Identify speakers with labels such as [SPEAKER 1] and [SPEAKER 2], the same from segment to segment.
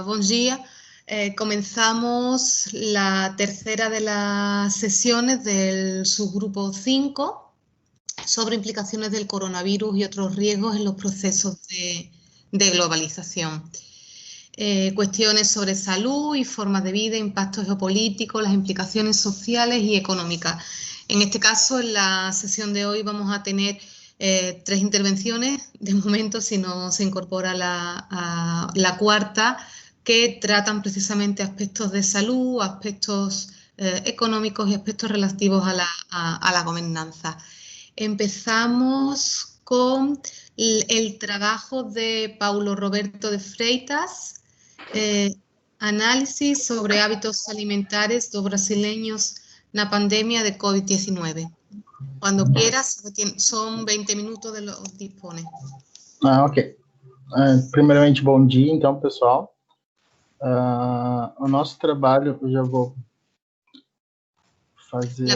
[SPEAKER 1] Bom dia. Comenzamos la tercera de las sesiones del subgrupo 5 sobre implicaciones del coronavirus y otros riesgos en los procesos de globalización. Cuestiones sobre salud y formas de vida, impactos geopolíticos, las implicaciones sociales y económicas. En este caso, en la sesión de hoy vamos a tener 3 intervenciones, de momento, si no se incorpora la cuarta, que tratan precisamente aspectos de salud, aspectos económicos y aspectos relativos a la gobernanza. Empezamos con el trabajo de Paulo Roberto de Freitas, análisis sobre hábitos alimentares dos brasileños na pandemia de COVID-19. Quando quieras, são 20 minutos de los dispone.
[SPEAKER 2] Ok. Primeiramente, bom dia, então, pessoal. O nosso trabalho, eu já vou fazer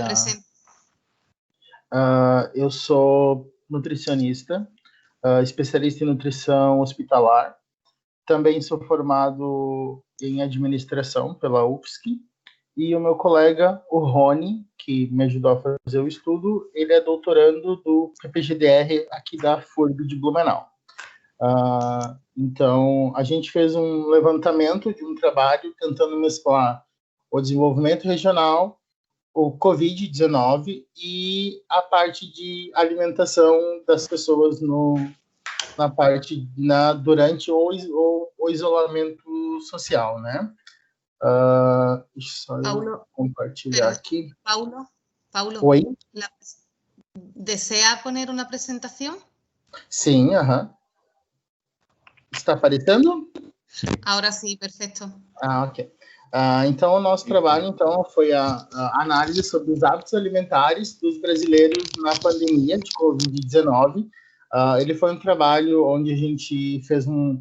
[SPEAKER 2] eu sou nutricionista, especialista em nutrição hospitalar. Também sou formado em administração pela UFSC. E o meu colega, o Rony, que me ajudou a fazer o estudo, ele é doutorando do PPGDR aqui da FURB de Blumenau. Então, a gente fez um levantamento de um trabalho tentando mesclar o desenvolvimento regional, o Covid-19 e a parte de alimentação das pessoas durante o isolamento social, né? Deixa eu compartilhar aqui.
[SPEAKER 1] Paulo,
[SPEAKER 2] Oi?
[SPEAKER 1] ¿Desea poner una presentación?
[SPEAKER 2] Sim, Está aparecendo?
[SPEAKER 1] Ahora sí, perfecto.
[SPEAKER 2] Ok. Então, o nosso trabalho foi a análise sobre os hábitos alimentares dos brasileiros na pandemia de Covid-19. Ele foi um trabalho onde a gente fez um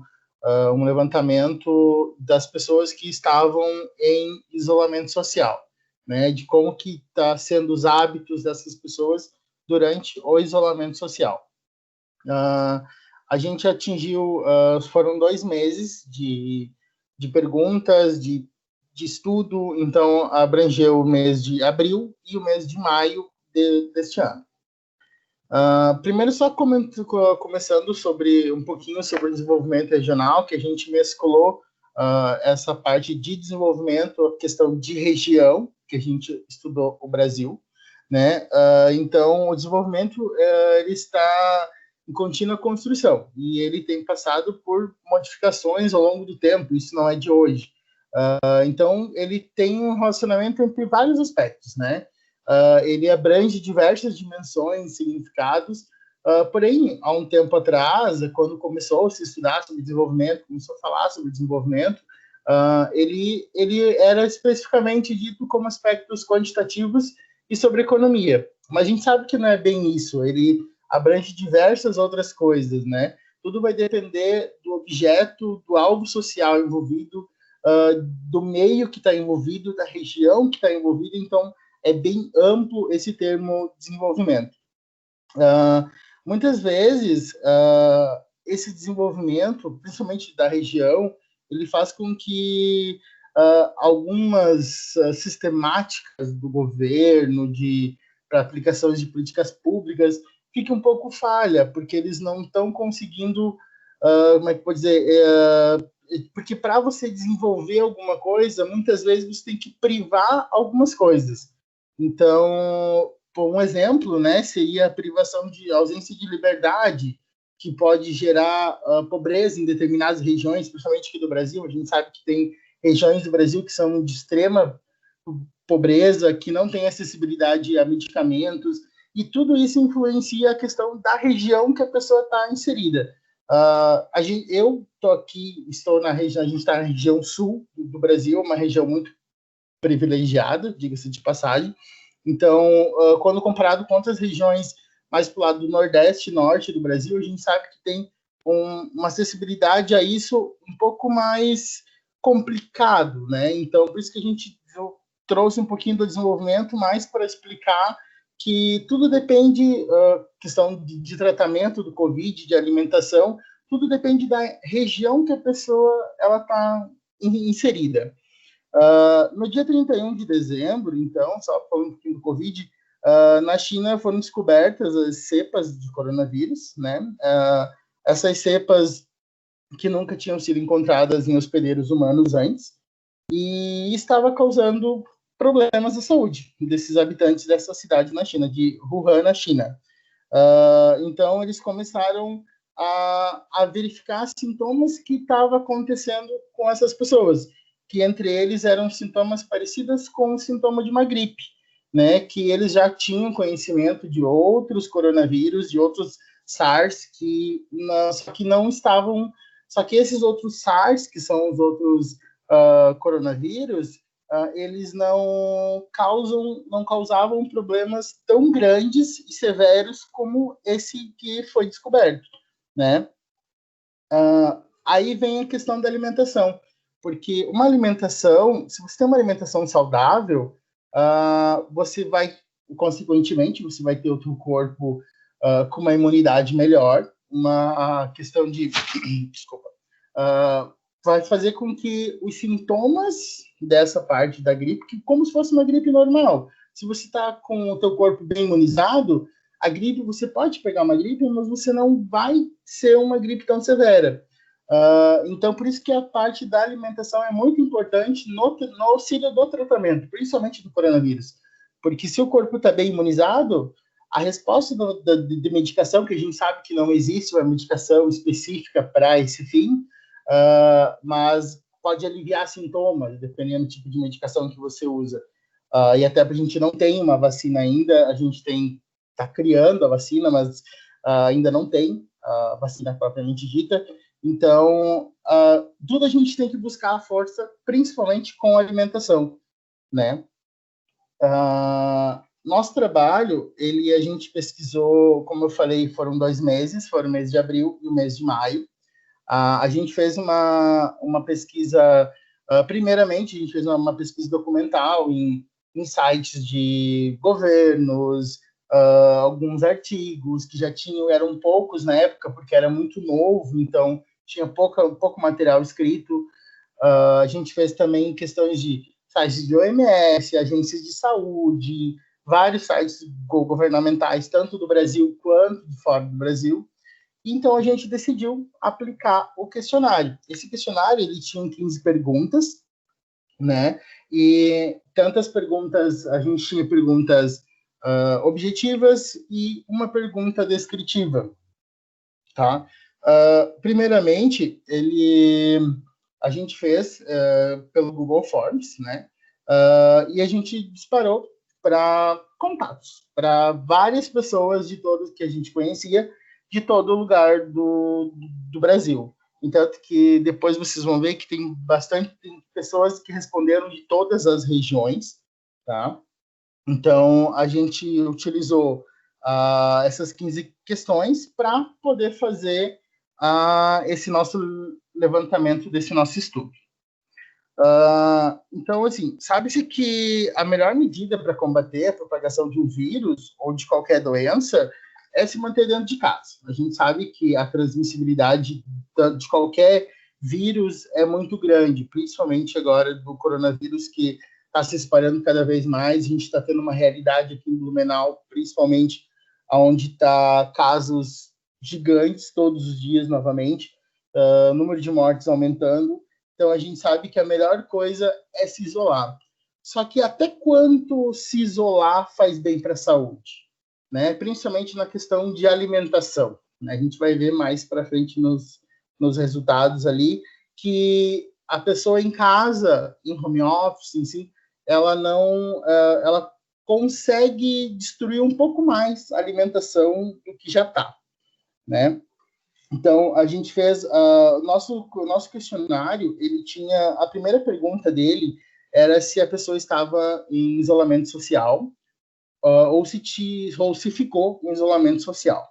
[SPEAKER 2] levantamento das pessoas que estavam em isolamento social, né, de como que está sendo os hábitos dessas pessoas durante o isolamento social. A gente atingiu, foram 2 meses de perguntas, de estudo, então abrangeu o mês de abril e o mês de maio deste ano. Primeiro, só começando um pouquinho sobre o desenvolvimento regional, que a gente mesclou essa parte de desenvolvimento, a questão de região, que a gente estudou o Brasil, né? Então, o desenvolvimento ele está em contínua construção e ele tem passado por modificações ao longo do tempo, isso não é de hoje. Então, ele tem um relacionamento entre vários aspectos, né? Ele abrange diversas dimensões, significados, porém, há um tempo atrás, quando começou a se estudar sobre desenvolvimento, começou a falar sobre desenvolvimento, ele era especificamente dito como aspectos quantitativos e sobre economia, mas a gente sabe que não é bem isso, ele abrange diversas outras coisas, né? Tudo vai depender do objeto, do alvo social envolvido, do meio que está envolvido, da região que está envolvida, então é bem amplo esse termo desenvolvimento. Muitas vezes, esse desenvolvimento, principalmente da região, ele faz com que algumas sistemáticas do governo para aplicações de políticas públicas fique um pouco falha, porque eles não estão conseguindo, como é que pode dizer, porque para você desenvolver alguma coisa, muitas vezes você tem que privar algumas coisas. Então, por um exemplo, né, seria a privação de ausência de liberdade, que pode gerar pobreza em determinadas regiões, principalmente aqui do Brasil. A gente sabe que tem regiões do Brasil que são de extrema pobreza, que não têm acessibilidade a medicamentos, e tudo isso influencia a questão da região que a pessoa está inserida. Eu estou na região, a gente está na região sul do Brasil, uma região muito privilegiada, diga-se de passagem. Então, quando comparado com outras regiões mais para o lado do Nordeste e Norte do Brasil, a gente sabe que tem uma acessibilidade a isso um pouco mais complicado, né? Então, por isso que a gente trouxe um pouquinho do desenvolvimento mais para explicar que tudo depende, questão de tratamento do Covid, de alimentação, tudo depende da região que a pessoa está inserida. No dia 31 de dezembro, então, só falando um pouquinho do Covid, na China foram descobertas as cepas de coronavírus, né? Essas cepas que nunca tinham sido encontradas em hospedeiros humanos antes, e estava causando problemas à saúde desses habitantes dessa cidade na China, de Wuhan, na China. Então, eles começaram a verificar sintomas que estavam acontecendo com essas pessoas, que entre eles eram sintomas parecidos com o sintoma de uma gripe, né? Que eles já tinham conhecimento de outros coronavírus, de outros SARS, só que esses outros SARS, que são os outros coronavírus, eles não causavam problemas tão grandes e severos como esse que foi descoberto, né? Aí vem a questão da alimentação, porque uma alimentação, se você tem uma alimentação saudável, você vai, consequentemente, você vai ter o teu corpo com uma imunidade melhor, uma questão de, desculpa, vai fazer com que os sintomas dessa parte da gripe, que como se fosse uma gripe normal, se você está com o teu corpo bem imunizado, a gripe, você pode pegar uma gripe, mas você não vai ser uma gripe tão severa. Então, por isso que a parte da alimentação é muito importante no auxílio do tratamento, principalmente do coronavírus. Porque se o corpo está bem imunizado, a resposta de medicação, que a gente sabe que não existe uma medicação específica para esse fim, mas pode aliviar sintomas, dependendo do tipo de medicação que você usa. E até a gente não tem uma vacina ainda, a gente está criando a vacina, mas ainda não tem a vacina propriamente dita. Então, tudo a gente tem que buscar a força, principalmente com a alimentação, né? Nosso trabalho, a gente pesquisou, como eu falei, foram 2 meses, foram o mês de abril e o mês de maio. A gente fez uma pesquisa, primeiramente, a gente fez uma pesquisa documental em sites de governos, alguns artigos que já eram poucos na época, porque era muito novo, então tinha pouco material escrito. A gente fez também questões de sites de OMS, agências de saúde, vários sites governamentais, tanto do Brasil quanto de fora do Brasil. Então, a gente decidiu aplicar o questionário. Esse questionário, ele tinha 15 perguntas, né? E tantas perguntas, a gente tinha perguntas objetivas e uma pergunta descritiva, tá? Primeiramente, a gente fez pelo Google Forms, né? E a gente disparou para contatos, para várias pessoas de todos que a gente conhecia, de todo lugar do Brasil. Então, que depois vocês vão ver que tem bastante pessoas que responderam de todas as regiões, tá? Então, a gente utilizou essas 15 questões para poder fazer esse nosso levantamento desse nosso estudo. Então, assim, sabe-se que a melhor medida para combater a propagação de um vírus ou de qualquer doença é se manter dentro de casa. A gente sabe que a transmissibilidade de qualquer vírus é muito grande, principalmente agora do coronavírus, que está se espalhando cada vez mais. A gente está tendo uma realidade aqui em Blumenau, principalmente, onde está casos gigantes todos os dias novamente, número de mortes aumentando. Então, a gente sabe que a melhor coisa é se isolar. Só que até quanto se isolar faz bem para a saúde? Né? Principalmente na questão de alimentação. Né? A gente vai ver mais para frente nos resultados ali, que a pessoa em casa, em home office, em si, ela consegue destruir um pouco mais a alimentação do que já está. Né? Então, a gente fez o nosso questionário, ele tinha, a primeira pergunta dele era se a pessoa estava em isolamento social ou se ficou em isolamento social.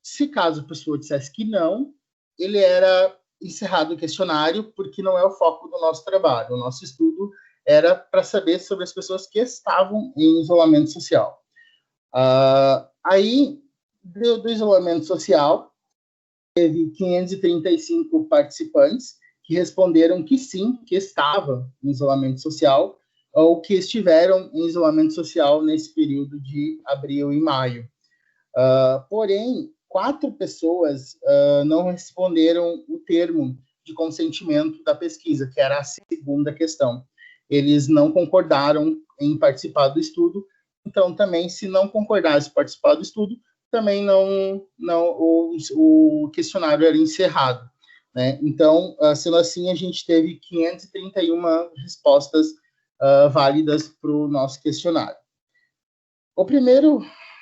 [SPEAKER 2] Se caso a pessoa dissesse que não, ele era encerrado o questionário, porque não é o foco do nosso trabalho. O nosso estudo era para saber sobre as pessoas que estavam em isolamento social. Aí, do isolamento social, teve 535 participantes que responderam que sim, que estavam em isolamento social ou que estiveram em isolamento social nesse período de abril e maio. Porém, 4 pessoas não responderam o termo de consentimento da pesquisa, que era a segunda questão. Eles não concordaram em participar do estudo, então também, se não concordasse em participar do estudo, também o questionário era encerrado, né? Então, sendo assim, a gente teve 531 respostas válidas para o nosso questionário.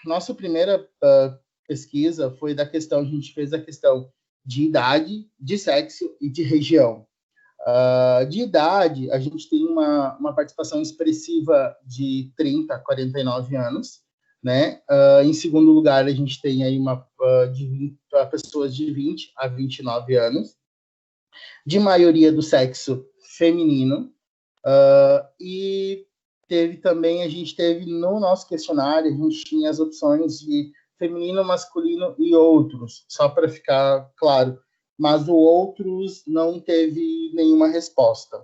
[SPEAKER 2] Nossa primeira pesquisa foi da questão, a gente fez a questão de idade, de sexo e de região. De idade, a gente tem uma participação expressiva de 30 a 49 anos, né? Em segundo lugar, a gente tem aí pessoas de 20 a 29 anos, de maioria do sexo feminino, e a gente teve no nosso questionário, a gente tinha as opções de feminino, masculino e outros, só para ficar claro, mas o outros não teve nenhuma resposta.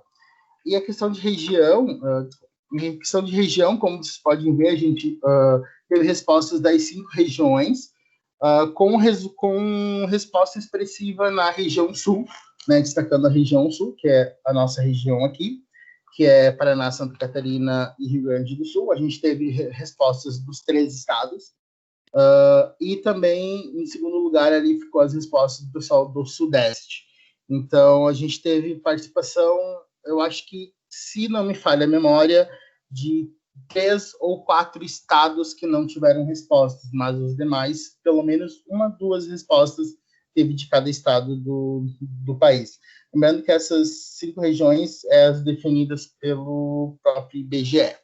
[SPEAKER 2] E a questão de região, como vocês podem ver, a gente teve respostas das 5 regiões, com resposta expressiva na região sul, né, destacando a região sul, que é a nossa região aqui, que é Paraná, Santa Catarina e Rio Grande do Sul. A gente teve respostas dos 3 estados. E também, em segundo lugar, ali ficou as respostas do pessoal do Sudeste. Então, a gente teve participação, eu acho que, se não me falha a memória, de 3 ou 4 estados que não tiveram respostas, mas os demais, pelo menos 1, 2 respostas teve de cada estado do país. Lembrando que essas 5 regiões são as definidas pelo próprio IBGE.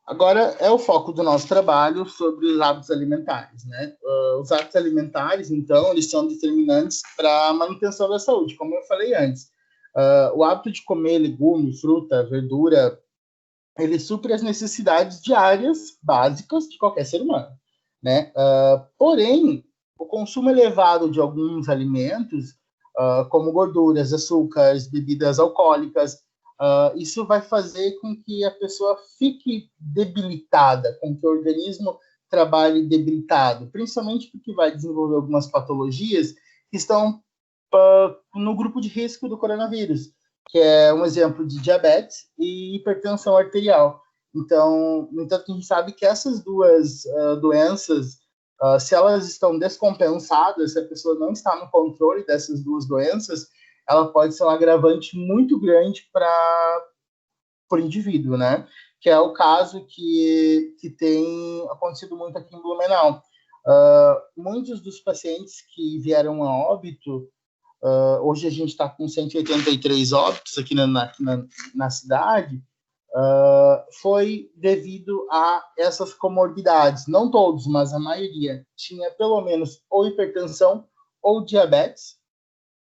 [SPEAKER 2] Agora, é o foco do nosso trabalho sobre os hábitos alimentares, né? Os hábitos alimentares, então, eles são determinantes para a manutenção da saúde, como eu falei antes. O hábito de comer legume, fruta, verdura, ele supre as necessidades diárias básicas de qualquer ser humano, né? Porém, o consumo elevado de alguns alimentos, como gorduras, açúcares, bebidas alcoólicas, isso vai fazer com que a pessoa fique debilitada, com que o organismo trabalhe debilitado, principalmente porque vai desenvolver algumas patologias que estão no grupo de risco do coronavírus, que é um exemplo de diabetes e hipertensão arterial. Então, no entanto, a gente sabe que essas duas doenças, se elas estão descompensadas, se a pessoa não está no controle dessas duas doenças, ela pode ser um agravante muito grande para o indivíduo, né? Que é o caso que tem acontecido muito aqui em Blumenau. Muitos dos pacientes que vieram a óbito, hoje a gente está com 183 óbitos aqui na cidade, foi devido a essas comorbidades. Não todos, mas a maioria tinha pelo menos ou hipertensão ou diabetes,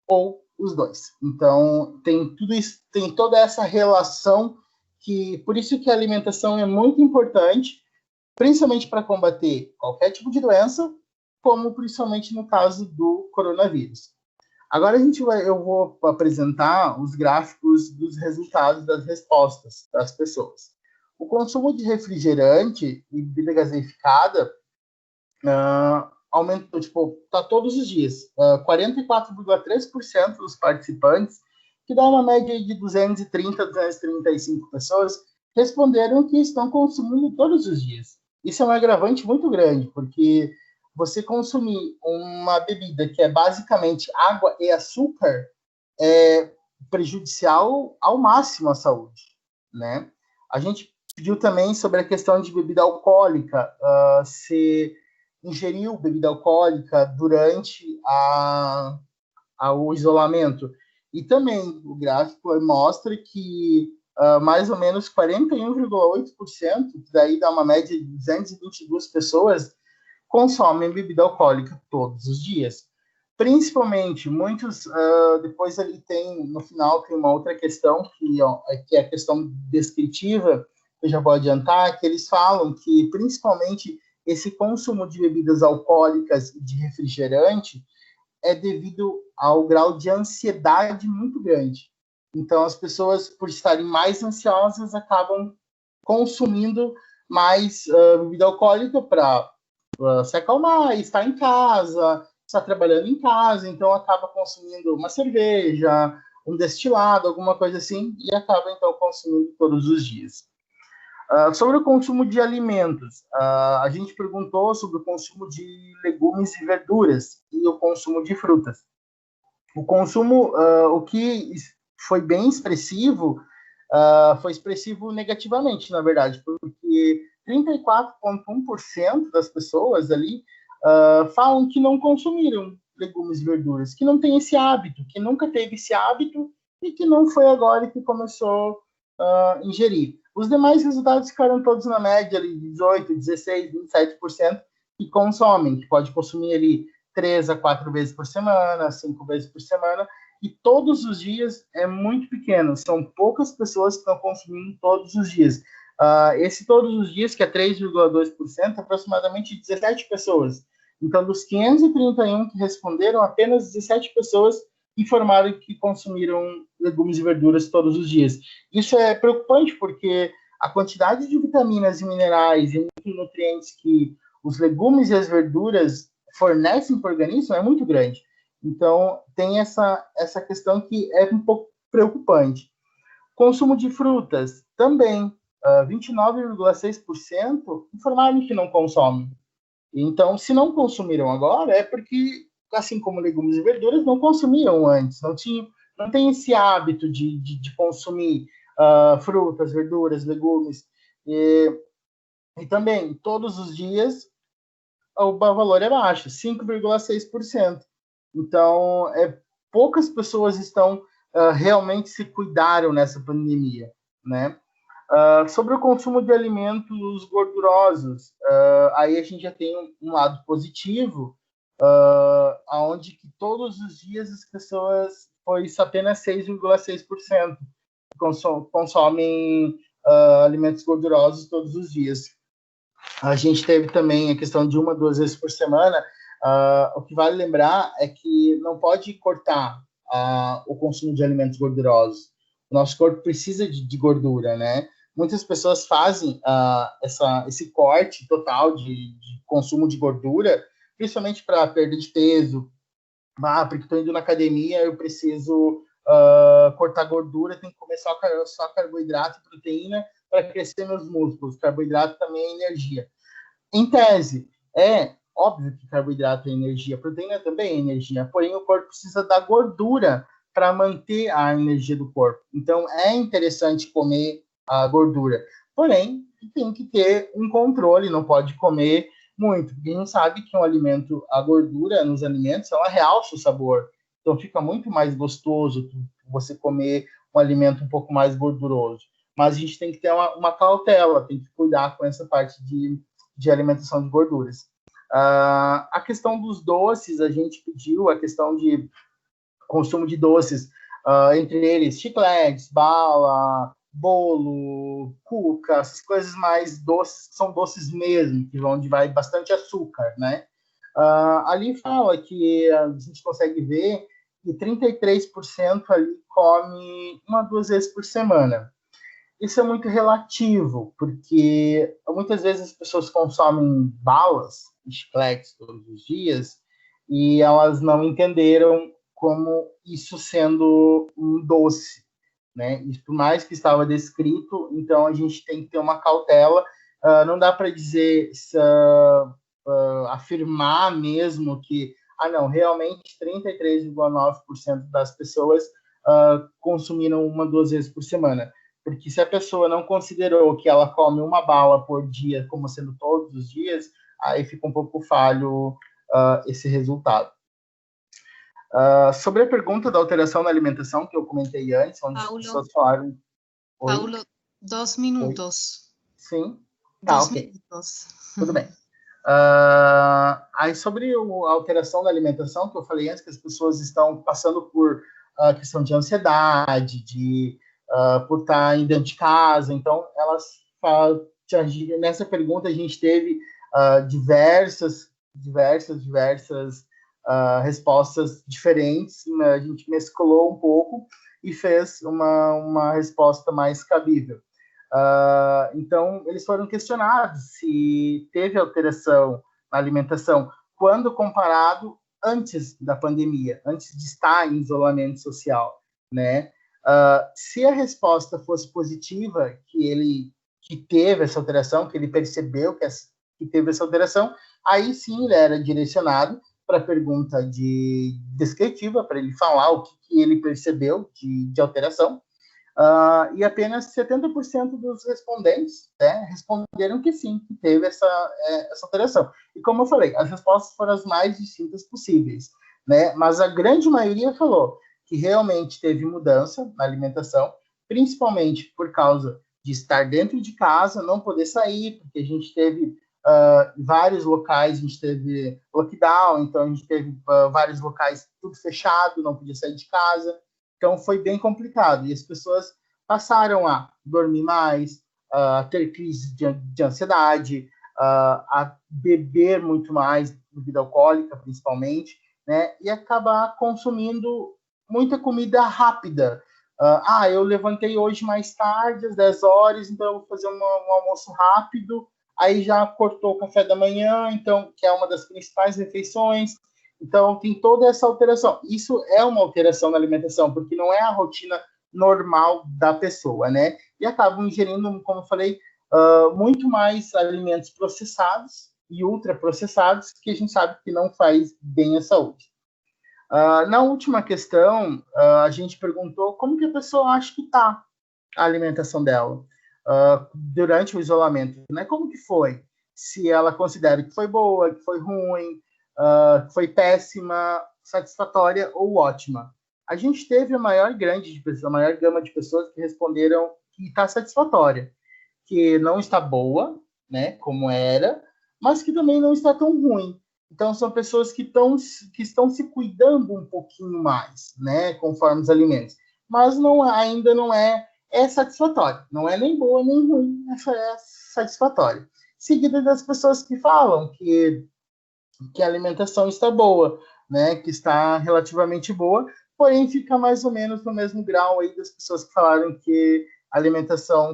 [SPEAKER 2] ou os dois. Então, tem tudo isso, tem toda essa relação por isso que a alimentação é muito importante, principalmente para combater qualquer tipo de doença, como principalmente no caso do coronavírus. Agora eu vou apresentar os gráficos dos resultados das respostas das pessoas. O consumo de refrigerante e bebida gaseificada aumentou, tá todos os dias. 44,3% dos participantes, que dá uma média de 230 a 235 pessoas, responderam que estão consumindo todos os dias. Isso é um agravante muito grande, porque você consumir uma bebida que é basicamente água e açúcar é prejudicial ao máximo à saúde, né? A gente pediu também sobre a questão de bebida alcoólica, se ingeriu bebida alcoólica durante o isolamento. E também o gráfico mostra que mais ou menos 41,8%, daí dá uma média de 222 pessoas, consomem bebida alcoólica todos os dias. Principalmente, muitos, depois ali no final tem uma outra questão, que é a questão descritiva, eu já vou adiantar, que eles falam que principalmente esse consumo de bebidas alcoólicas e de refrigerante é devido ao grau de ansiedade muito grande. Então, as pessoas, por estarem mais ansiosas, acabam consumindo mais bebida alcoólica para se acalmar, estar em casa, estar trabalhando em casa, então acaba consumindo uma cerveja, um destilado, alguma coisa assim, e acaba, então, consumindo todos os dias. Sobre o consumo de alimentos, a gente perguntou sobre o consumo de legumes e verduras e o consumo de frutas. O consumo, o que foi bem expressivo, foi expressivo negativamente, na verdade, porque 34,1% das pessoas ali falam que não consumiram legumes e verduras, que não tem esse hábito, que nunca teve esse hábito e que não foi agora que começou a ingerir. Os demais resultados ficaram todos na média ali, 18, 16, 27% que consomem, que pode consumir ali 3 a 4 vezes por semana, 5 vezes por semana, e todos os dias é muito pequeno, são poucas pessoas que estão consumindo todos os dias. Esse todos os dias, que é 3,2%, aproximadamente 17 pessoas. Então, dos 531 que responderam, apenas 17 pessoas informaram que consumiram legumes e verduras todos os dias. Isso é preocupante, porque a quantidade de vitaminas e minerais e nutrientes que os legumes e as verduras fornecem para o organismo é muito grande. Então, tem essa questão que é um pouco preocupante. Consumo de frutas, também, 29,6% informaram que não consomem. Então, se não consumiram agora, é porque, assim como legumes e verduras, não consumiam antes, não tem esse hábito de consumir frutas, verduras, legumes. E também, todos os dias, o valor é baixo, 5,6%. Então, poucas pessoas estão realmente se cuidaram nessa pandemia, né? Sobre o consumo de alimentos gordurosos, aí a gente já tem um lado positivo, onde que todos os dias as pessoas, foi apenas 6,6% consomem alimentos gordurosos todos os dias. A gente teve também a questão de 1, 2 vezes por semana. O que vale lembrar é que não pode cortar o consumo de alimentos gordurosos. O nosso corpo precisa de gordura, né? Muitas pessoas fazem esse corte total de consumo de gordura, principalmente para perda de peso. Porque estou indo na academia, eu preciso cortar gordura, tem que comer só carboidrato e proteína para crescer meus músculos. Carboidrato também é energia. Em tese, é óbvio que carboidrato é energia, proteína também é energia, porém o corpo precisa da gordura para manter a energia do corpo. Então, é interessante comer a gordura. Porém, tem que ter um controle, não pode comer muito, porque a gente sabe que a gordura nos alimentos, ela realça o sabor. Então, fica muito mais gostoso você comer um alimento um pouco mais gorduroso. Mas a gente tem que ter uma cautela, tem que cuidar com essa parte de alimentação de gorduras. A questão dos doces, a gente pediu a questão de consumo de doces, entre eles chicletes, bala, bolo, cuca, essas coisas mais doces, são doces mesmo, onde vai bastante açúcar, né? Ali fala que a gente consegue ver que 33% ali come 1, 2 vezes por semana. Isso é muito relativo, porque muitas vezes as pessoas consomem balas, chicletes todos os dias, e elas não entenderam como isso sendo um doce, né? E por mais que estava descrito, então a gente tem que ter uma cautela. Não dá para dizer, afirmar mesmo que, não, realmente 33,9% das pessoas consumiram 1, 2 vezes por semana. Porque se a pessoa não considerou que ela come uma bala por dia como sendo todos os dias, aí fica um pouco falho esse resultado. Sobre a pergunta da alteração na alimentação, que eu comentei antes, onde
[SPEAKER 1] Paulo,
[SPEAKER 2] as pessoas falaram... Oi?
[SPEAKER 1] Paulo, 2 minutos.
[SPEAKER 2] Oi? Sim?
[SPEAKER 1] 2
[SPEAKER 2] ok.
[SPEAKER 1] minutos.
[SPEAKER 2] Tudo bem. Aí sobre a alteração da alimentação, que eu falei antes, que as pessoas estão passando por questão de ansiedade, por estar dentro de casa, então elas nessa pergunta a gente teve diversas respostas diferentes, né? A gente mesclou um pouco e fez uma resposta mais cabível. Então, eles foram questionados se teve alteração na alimentação quando comparado antes da pandemia, antes de estar em isolamento social, né? Se a resposta fosse positiva, que teve essa alteração, que ele percebeu que teve essa alteração, aí sim ele era direcionado para a pergunta descritiva, para ele falar o que ele percebeu de alteração, e apenas 70% dos respondentes, né, responderam que sim, que teve essa alteração. E como eu falei, as respostas foram as mais distintas possíveis, né, mas a grande maioria falou que realmente teve mudança na alimentação, principalmente por causa de estar dentro de casa, não poder sair, porque a gente teve vários locais, a gente teve lockdown, então a gente teve vários locais tudo fechado, não podia sair de casa, então foi bem complicado, e as pessoas passaram a dormir mais, a ter crise de ansiedade, a beber muito mais, bebida alcoólica principalmente, né, e acabar consumindo muita comida rápida. Eu levantei hoje mais tarde, às 10 horas, então eu vou fazer um almoço rápido, aí já cortou o café da manhã, então, que é uma das principais refeições. Então, tem toda essa alteração. Isso é uma alteração na alimentação, porque não é a rotina normal da pessoa, né? E acabam ingerindo, como eu falei, muito mais alimentos processados e ultraprocessados, que a gente sabe que não faz bem à saúde. Na última questão, a gente perguntou como que a pessoa acha que está a alimentação dela durante o isolamento, né? Como que foi? Se ela considera que foi boa, que foi ruim, que foi péssima, satisfatória ou ótima. A gente teve a maior gama de pessoas que responderam que está satisfatória, que não está boa, né, como era, mas que também não está tão ruim. Então, são pessoas que estão se cuidando um pouquinho mais, né, conforme os alimentos. Mas ainda não é satisfatório. Não é nem boa nem ruim, é satisfatório. Seguida das pessoas que falam que a alimentação está boa, né, que está relativamente boa, porém fica mais ou menos no mesmo grau aí das pessoas que falaram que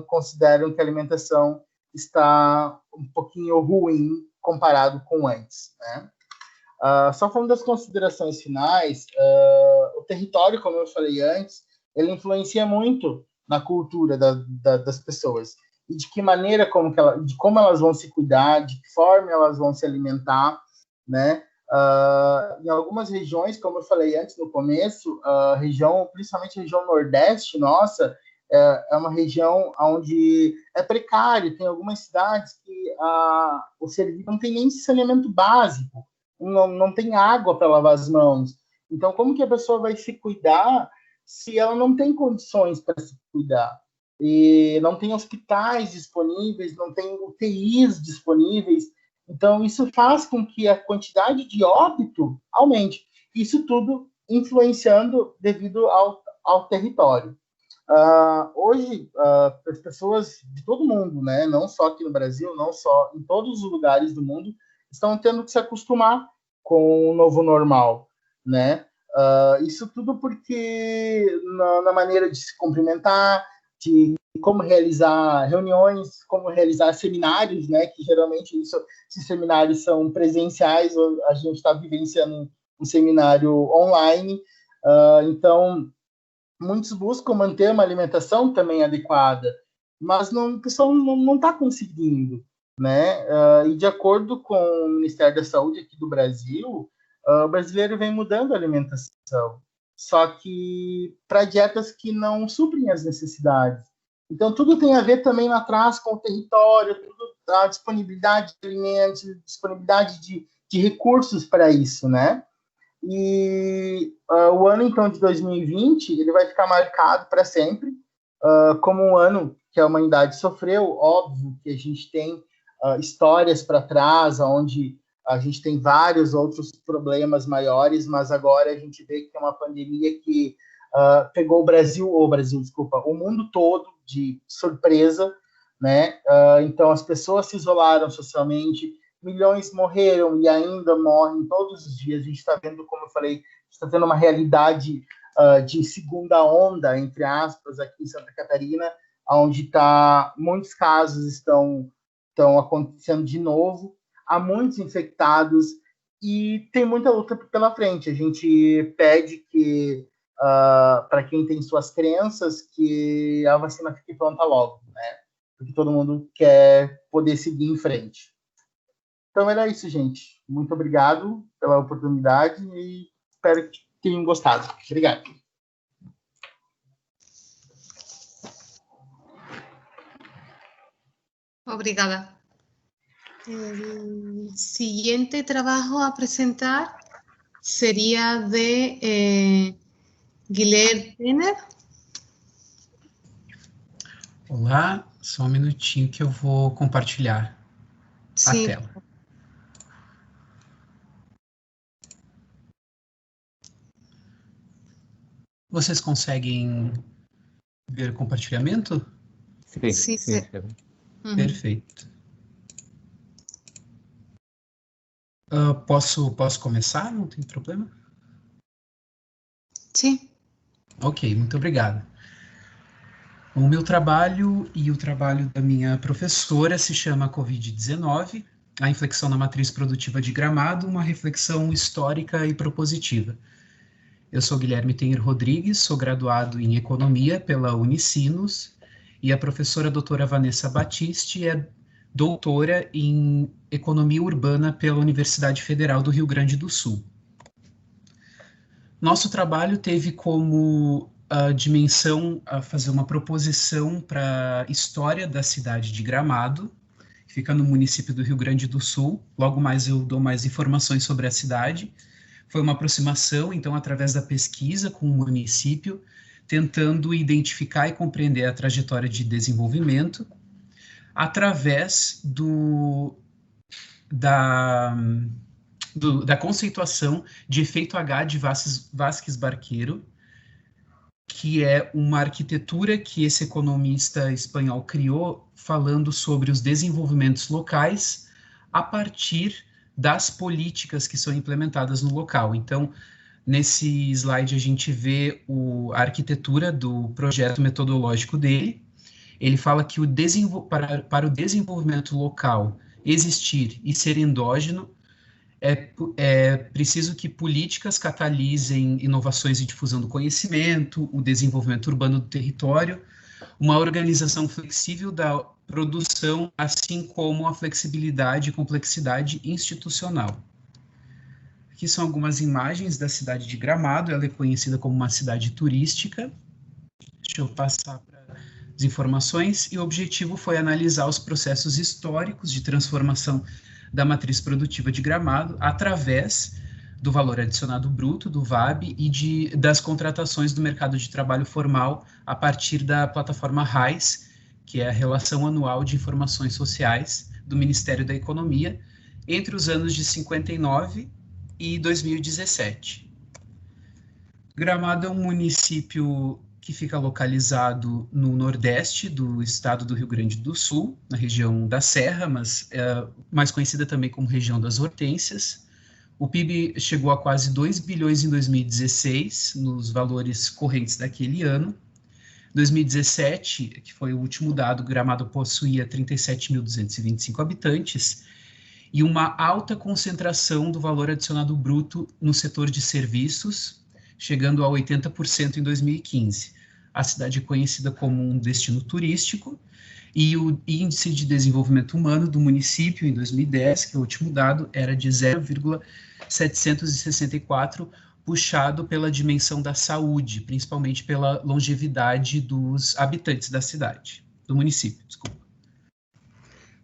[SPEAKER 2] consideram que a alimentação está um pouquinho ruim comparado com antes, né? Só falando das considerações finais, o território, como eu falei antes, ele influencia muito na cultura das pessoas e de que maneira de como elas vão se cuidar, de que forma elas vão se alimentar, né? Em algumas regiões, como eu falei antes no começo, principalmente a região Nordeste, nossa, é uma região onde é precário. Tem algumas cidades que o serviço não tem nem saneamento básico, não tem água para lavar as mãos. Então, como que a pessoa vai se cuidar se ela não tem condições para se cuidar? E não tem hospitais disponíveis, não tem UTIs disponíveis. Então, isso faz com que a quantidade de óbito aumente. Isso tudo influenciando devido ao território. Hoje, as pessoas de todo mundo, né, não só aqui no Brasil, não só em todos os lugares do mundo, estão tendo que se acostumar com o novo normal, né? Isso tudo porque na maneira de se cumprimentar, de como realizar reuniões, como realizar seminários, né? Que geralmente esses seminários são presenciais, a gente está vivenciando um seminário online, então muitos buscam manter uma alimentação também adequada, mas o pessoal não está conseguindo, né? E de acordo com o Ministério da Saúde aqui do Brasil, o brasileiro vem mudando a alimentação, só que para dietas que não suprem as necessidades. Então, tudo tem a ver também atrás com o território, a disponibilidade de alimentos, disponibilidade de recursos para isso, né? E o ano, então, de 2020, ele vai ficar marcado para sempre como um ano que a humanidade sofreu. Óbvio que a gente tem histórias para trás, onde a gente tem vários outros problemas maiores, mas agora a gente vê que é uma pandemia que pegou o mundo todo de surpresa, né? Então, as pessoas se isolaram socialmente, milhões morreram e ainda morrem todos os dias. A gente está vendo, como eu falei, está tendo uma realidade de segunda onda, entre aspas, aqui em Santa Catarina, onde muitos casos estão acontecendo de novo, há muitos infectados e tem muita luta pela frente. A gente pede que, para quem tem suas crenças, que a vacina fique pronta logo, né? Porque todo mundo quer poder seguir em frente. Então era isso, gente. Muito obrigado pela oportunidade e espero que tenham gostado. Obrigado.
[SPEAKER 1] Obrigada. El siguiente trabajo a presentar sería de Guilherme Penner.
[SPEAKER 3] Olá, só um minutinho que eu vou compartilhar a tela. Vocês conseguem ver o compartilhamento?
[SPEAKER 4] Sim.
[SPEAKER 3] Perfeito. Posso começar? Não tem problema?
[SPEAKER 1] Sim.
[SPEAKER 3] Ok, muito obrigado. O meu trabalho e o trabalho da minha professora se chama Covid-19, a inflexão na matriz produtiva de Gramado, uma reflexão histórica e propositiva. Eu sou Guilherme Tenir Rodrigues, sou graduado em Economia pela Unicinos, e a professora doutora Vanessa Batiste é doutora em Economia Urbana pela Universidade Federal do Rio Grande do Sul. Nosso trabalho teve como dimensão a fazer uma proposição para a história da cidade de Gramado, que fica no município do Rio Grande do Sul. Logo mais eu dou mais informações sobre a cidade. Foi uma aproximação, então, através da pesquisa com o município, tentando identificar e compreender a trajetória de desenvolvimento através da conceituação de efeito H de Vázquez Barquero, que é uma arquitetura que esse economista espanhol criou, falando sobre os desenvolvimentos locais a partir das políticas que são implementadas no local. Então, nesse slide a gente vê a arquitetura do projeto metodológico dele. Ele fala que para o desenvolvimento local existir e ser endógeno, é preciso que políticas catalisem inovações e difusão do conhecimento, o desenvolvimento urbano do território, uma organização flexível da produção, assim como a flexibilidade e complexidade institucional. Aqui são algumas imagens da cidade de Gramado. Ela é conhecida como uma cidade turística. Deixa eu passar para as informações. E o objetivo foi analisar os processos históricos de transformação da matriz produtiva de Gramado através do valor adicionado bruto, do VAB, e das contratações do mercado de trabalho formal a partir da plataforma RAIS, que é a Relação Anual de Informações Sociais do Ministério da Economia, entre os anos de 59 e 2017. Gramado é um município que fica localizado no nordeste do estado do Rio Grande do Sul, na região da Serra, mas é mais conhecida também como região das Hortênsias. O PIB chegou a quase 2 bilhões em 2016, nos valores correntes daquele ano. 2017, que foi o último dado, Gramado possuía 37.225 habitantes e uma alta concentração do valor adicionado bruto no setor de serviços, chegando a 80% em 2015. A cidade é conhecida como um destino turístico e o índice de desenvolvimento humano do município em 2010, que é o último dado, era de 0,764, puxado pela dimensão da saúde, principalmente pela longevidade dos habitantes da cidade, do município, desculpa.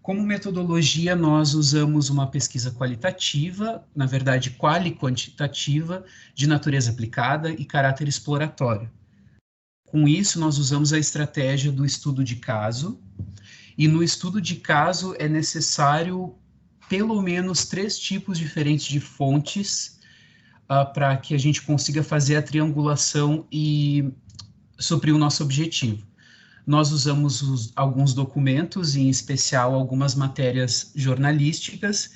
[SPEAKER 3] Como metodologia, nós usamos uma pesquisa qualitativa, na verdade quali-quantitativa, de natureza aplicada e caráter exploratório. Com isso, nós usamos a estratégia do estudo de caso, e no estudo de caso é necessário pelo menos 3 tipos diferentes de fontes para que a gente consiga fazer a triangulação e suprir o nosso objetivo. Nós usamos alguns documentos, em especial algumas matérias jornalísticas,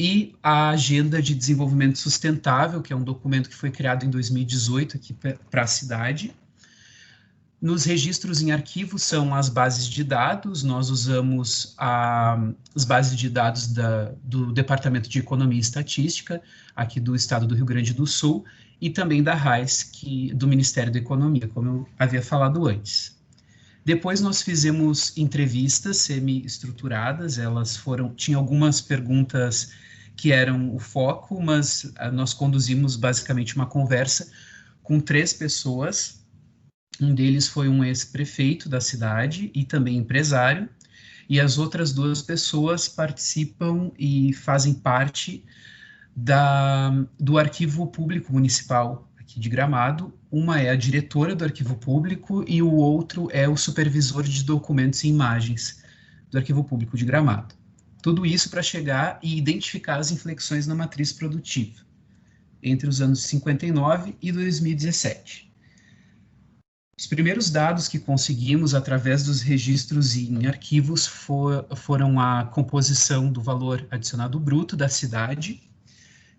[SPEAKER 3] e a Agenda de Desenvolvimento Sustentável, que é um documento que foi criado em 2018 aqui para a cidade. Nos registros em arquivo são as bases de dados, nós usamos as bases de dados do Departamento de Economia e Estatística, aqui do estado do Rio Grande do Sul, e também da RAIS, do Ministério da Economia, como eu havia falado antes. Depois nós fizemos entrevistas semi-estruturadas, tinham algumas perguntas que eram o foco, mas nós conduzimos basicamente uma conversa com 3 pessoas. Um deles foi um ex-prefeito da cidade e também empresário, e as outras 2 pessoas participam e fazem parte do Arquivo Público Municipal aqui de Gramado. Uma é a diretora do Arquivo Público e o outro é o supervisor de documentos e imagens do Arquivo Público de Gramado. Tudo isso para chegar e identificar as inflexões na matriz produtiva entre os anos 59 e 2017. Os primeiros dados que conseguimos através dos registros em arquivos foram a composição do valor adicionado bruto da cidade,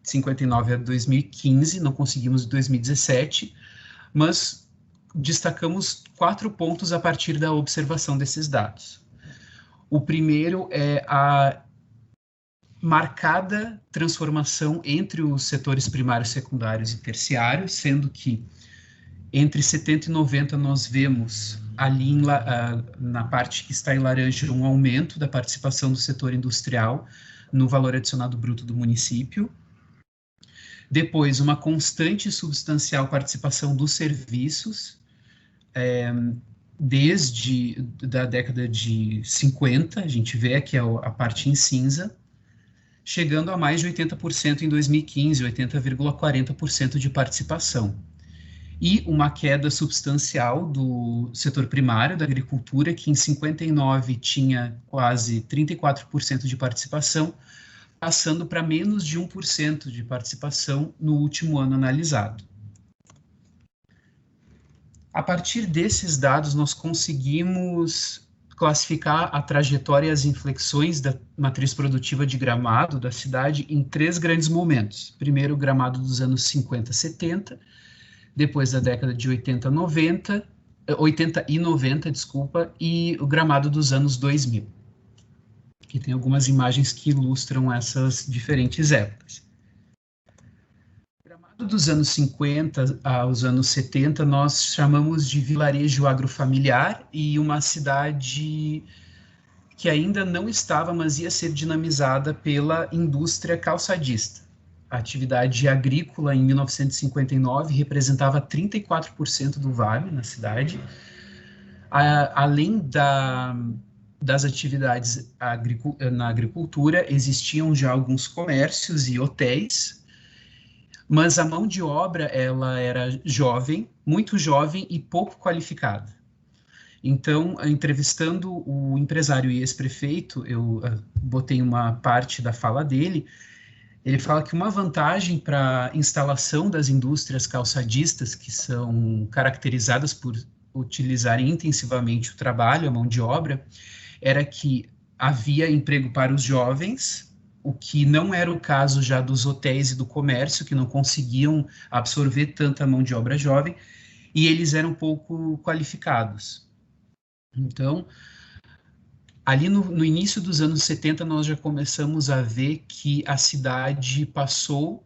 [SPEAKER 3] de 59 a 2015, não conseguimos em 2017, mas destacamos 4 pontos a partir da observação desses dados. O primeiro é a marcada transformação entre os setores primários, secundários e terciários, sendo que entre 70 e 90 nós vemos ali na parte que está em laranja um aumento da participação do setor industrial no valor adicionado bruto do município. Depois, uma constante e substancial participação dos serviços, desde da década de 50, a gente vê aqui a parte em cinza, chegando a mais de 80% em 2015, 80,40% de participação. E uma queda substancial do setor primário da agricultura, que em 59 tinha quase 34% de participação, passando para menos de 1% de participação no último ano analisado. A partir desses dados, nós conseguimos classificar a trajetória e as inflexões da matriz produtiva de Gramado, da cidade, em 3 grandes momentos. Primeiro, o Gramado dos anos 50, 70, depois da década de 80 e 90, e o Gramado dos anos 2000. Que tem algumas imagens que ilustram essas diferentes épocas. O Gramado dos anos 50 aos anos 70 nós chamamos de vilarejo agrofamiliar e uma cidade que ainda não estava, mas ia ser dinamizada pela indústria calçadista. A atividade agrícola em 1959 representava 34% do vale na cidade, além das atividades na agricultura, existiam já alguns comércios e hotéis, mas a mão de obra ela era jovem, muito jovem e pouco qualificada. Então, entrevistando o empresário e ex-prefeito, eu botei uma parte da fala dele. Ele fala que uma vantagem para a instalação das indústrias calçadistas, que são caracterizadas por utilizarem intensivamente o trabalho, a mão de obra, era que havia emprego para os jovens, o que não era o caso já dos hotéis e do comércio, que não conseguiam absorver tanta mão de obra jovem, e eles eram pouco qualificados. Então, ali no início dos anos 70, nós já começamos a ver que a cidade passou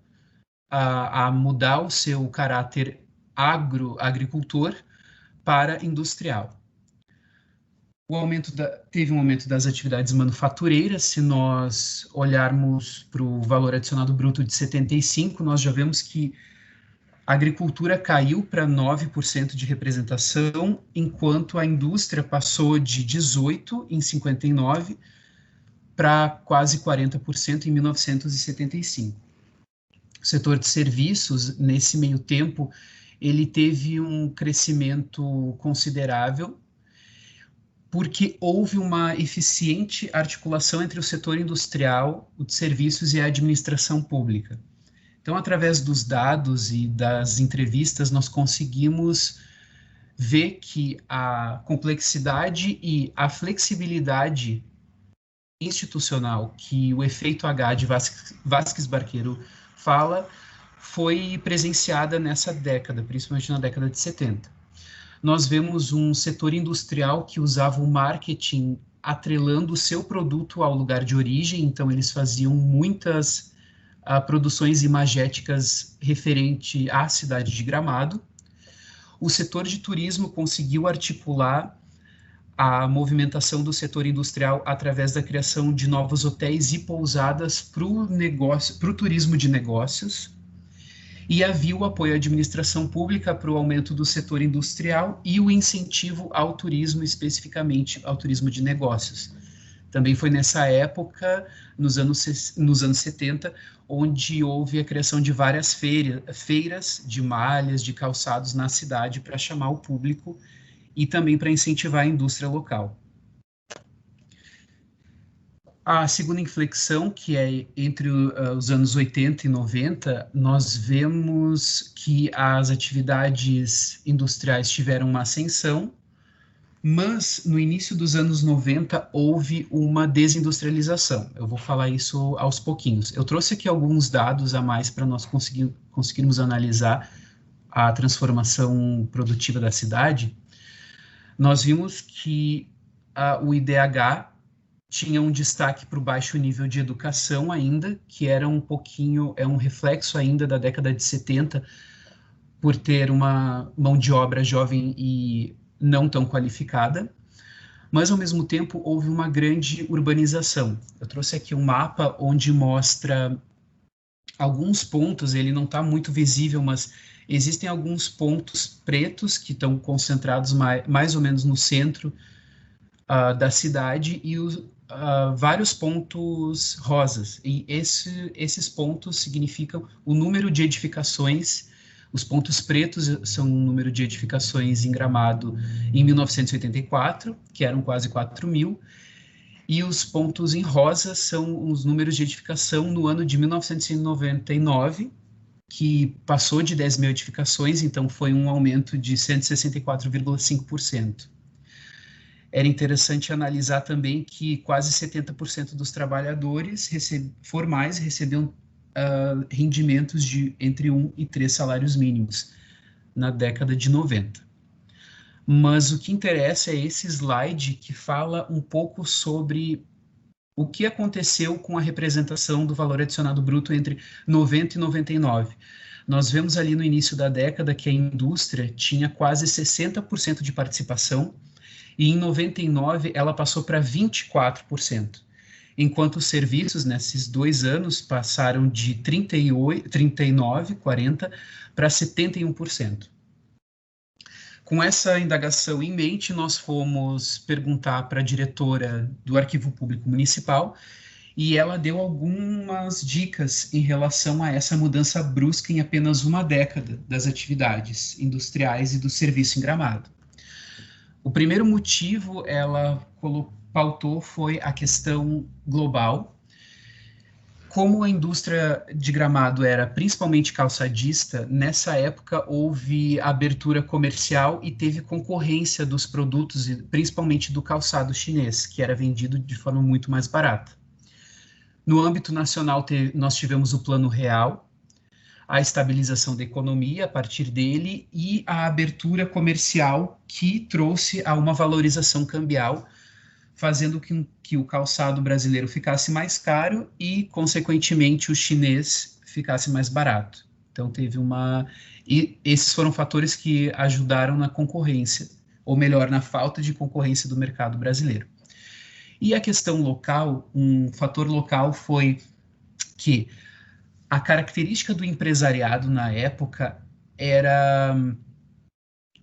[SPEAKER 3] a mudar o seu caráter agricultor para industrial. Teve um aumento das atividades manufatureiras. Se nós olharmos para o valor adicionado bruto de 75, nós já vemos que a agricultura caiu para 9% de representação, enquanto a indústria passou de 18% em 59% para quase 40% em 1975. O setor de serviços, nesse meio tempo, ele teve um crescimento considerável, porque houve uma eficiente articulação entre o setor industrial, o de serviços e a administração pública. Então, através dos dados e das entrevistas, nós conseguimos ver que a complexidade e a flexibilidade institucional que o efeito H de Vázquez Barquero fala foi presenciada nessa década, principalmente na década de 70. Nós vemos um setor industrial que usava o marketing atrelando o seu produto ao lugar de origem, então eles faziam muitas produções imagéticas referente à cidade de Gramado. O setor de turismo conseguiu articular a movimentação do setor industrial através da criação de novos hotéis e pousadas para o turismo de negócios, e havia o apoio à administração pública para o aumento do setor industrial e o incentivo ao turismo, especificamente ao turismo de negócios. Também foi nessa época, nos anos 70, onde houve a criação de várias feiras de malhas, de calçados na cidade para chamar o público e também para incentivar a indústria local. A segunda inflexão, que é entre os anos 80 e 90, nós vemos que as atividades industriais tiveram uma ascensão, mas no início dos anos 90 houve uma desindustrialização. Eu vou falar isso aos pouquinhos. Eu trouxe aqui alguns dados a mais para nós conseguirmos analisar a transformação produtiva da cidade. Nós vimos que o IDH tinha um destaque para o baixo nível de educação ainda, que era um reflexo ainda da década de 70, por ter uma mão de obra jovem e não tão qualificada, mas ao mesmo tempo houve uma grande urbanização. Eu trouxe aqui um mapa onde mostra alguns pontos, ele não está muito visível, mas existem alguns pontos pretos que estão concentrados mais ou menos no centro da cidade e vários pontos rosas. E esses pontos significam o número de edificações. Os pontos pretos são o número de edificações em Gramado em 1984, que eram quase 4.000, e os pontos em rosa são os números de edificação no ano de 1999, que passou de 10.000 edificações, então foi um aumento de 164,5%. Era interessante analisar também que quase 70% dos trabalhadores formais recebiam rendimentos de entre 1 e 3 salários mínimos na década de 90. Mas o que interessa é esse slide que fala um pouco sobre o que aconteceu com a representação do valor adicionado bruto entre 90 e 99. Nós vemos ali no início da década que a indústria tinha quase 60% de participação, e em 99 ela passou para 24%, enquanto os serviços nesses 2 anos passaram de 40% para 71%. Com essa indagação em mente, nós fomos perguntar para a diretora do Arquivo Público Municipal e ela deu algumas dicas em relação a essa mudança brusca em apenas uma década das atividades industriais e do serviço em Gramado. O primeiro motivo ela pautou foi a questão global. Como a indústria de Gramado era principalmente calçadista, nessa época houve abertura comercial e teve concorrência dos produtos, principalmente do calçado chinês, que era vendido de forma muito mais barata. No âmbito nacional, nós tivemos o Plano Real, a estabilização da economia a partir dele e a abertura comercial que trouxe a uma valorização cambial, fazendo que o calçado brasileiro ficasse mais caro e, consequentemente, o chinês ficasse mais barato. Então, e esses foram fatores que ajudaram na concorrência, ou melhor, na falta de concorrência do mercado brasileiro. E a questão local, um fator local foi que a característica do empresariado na época era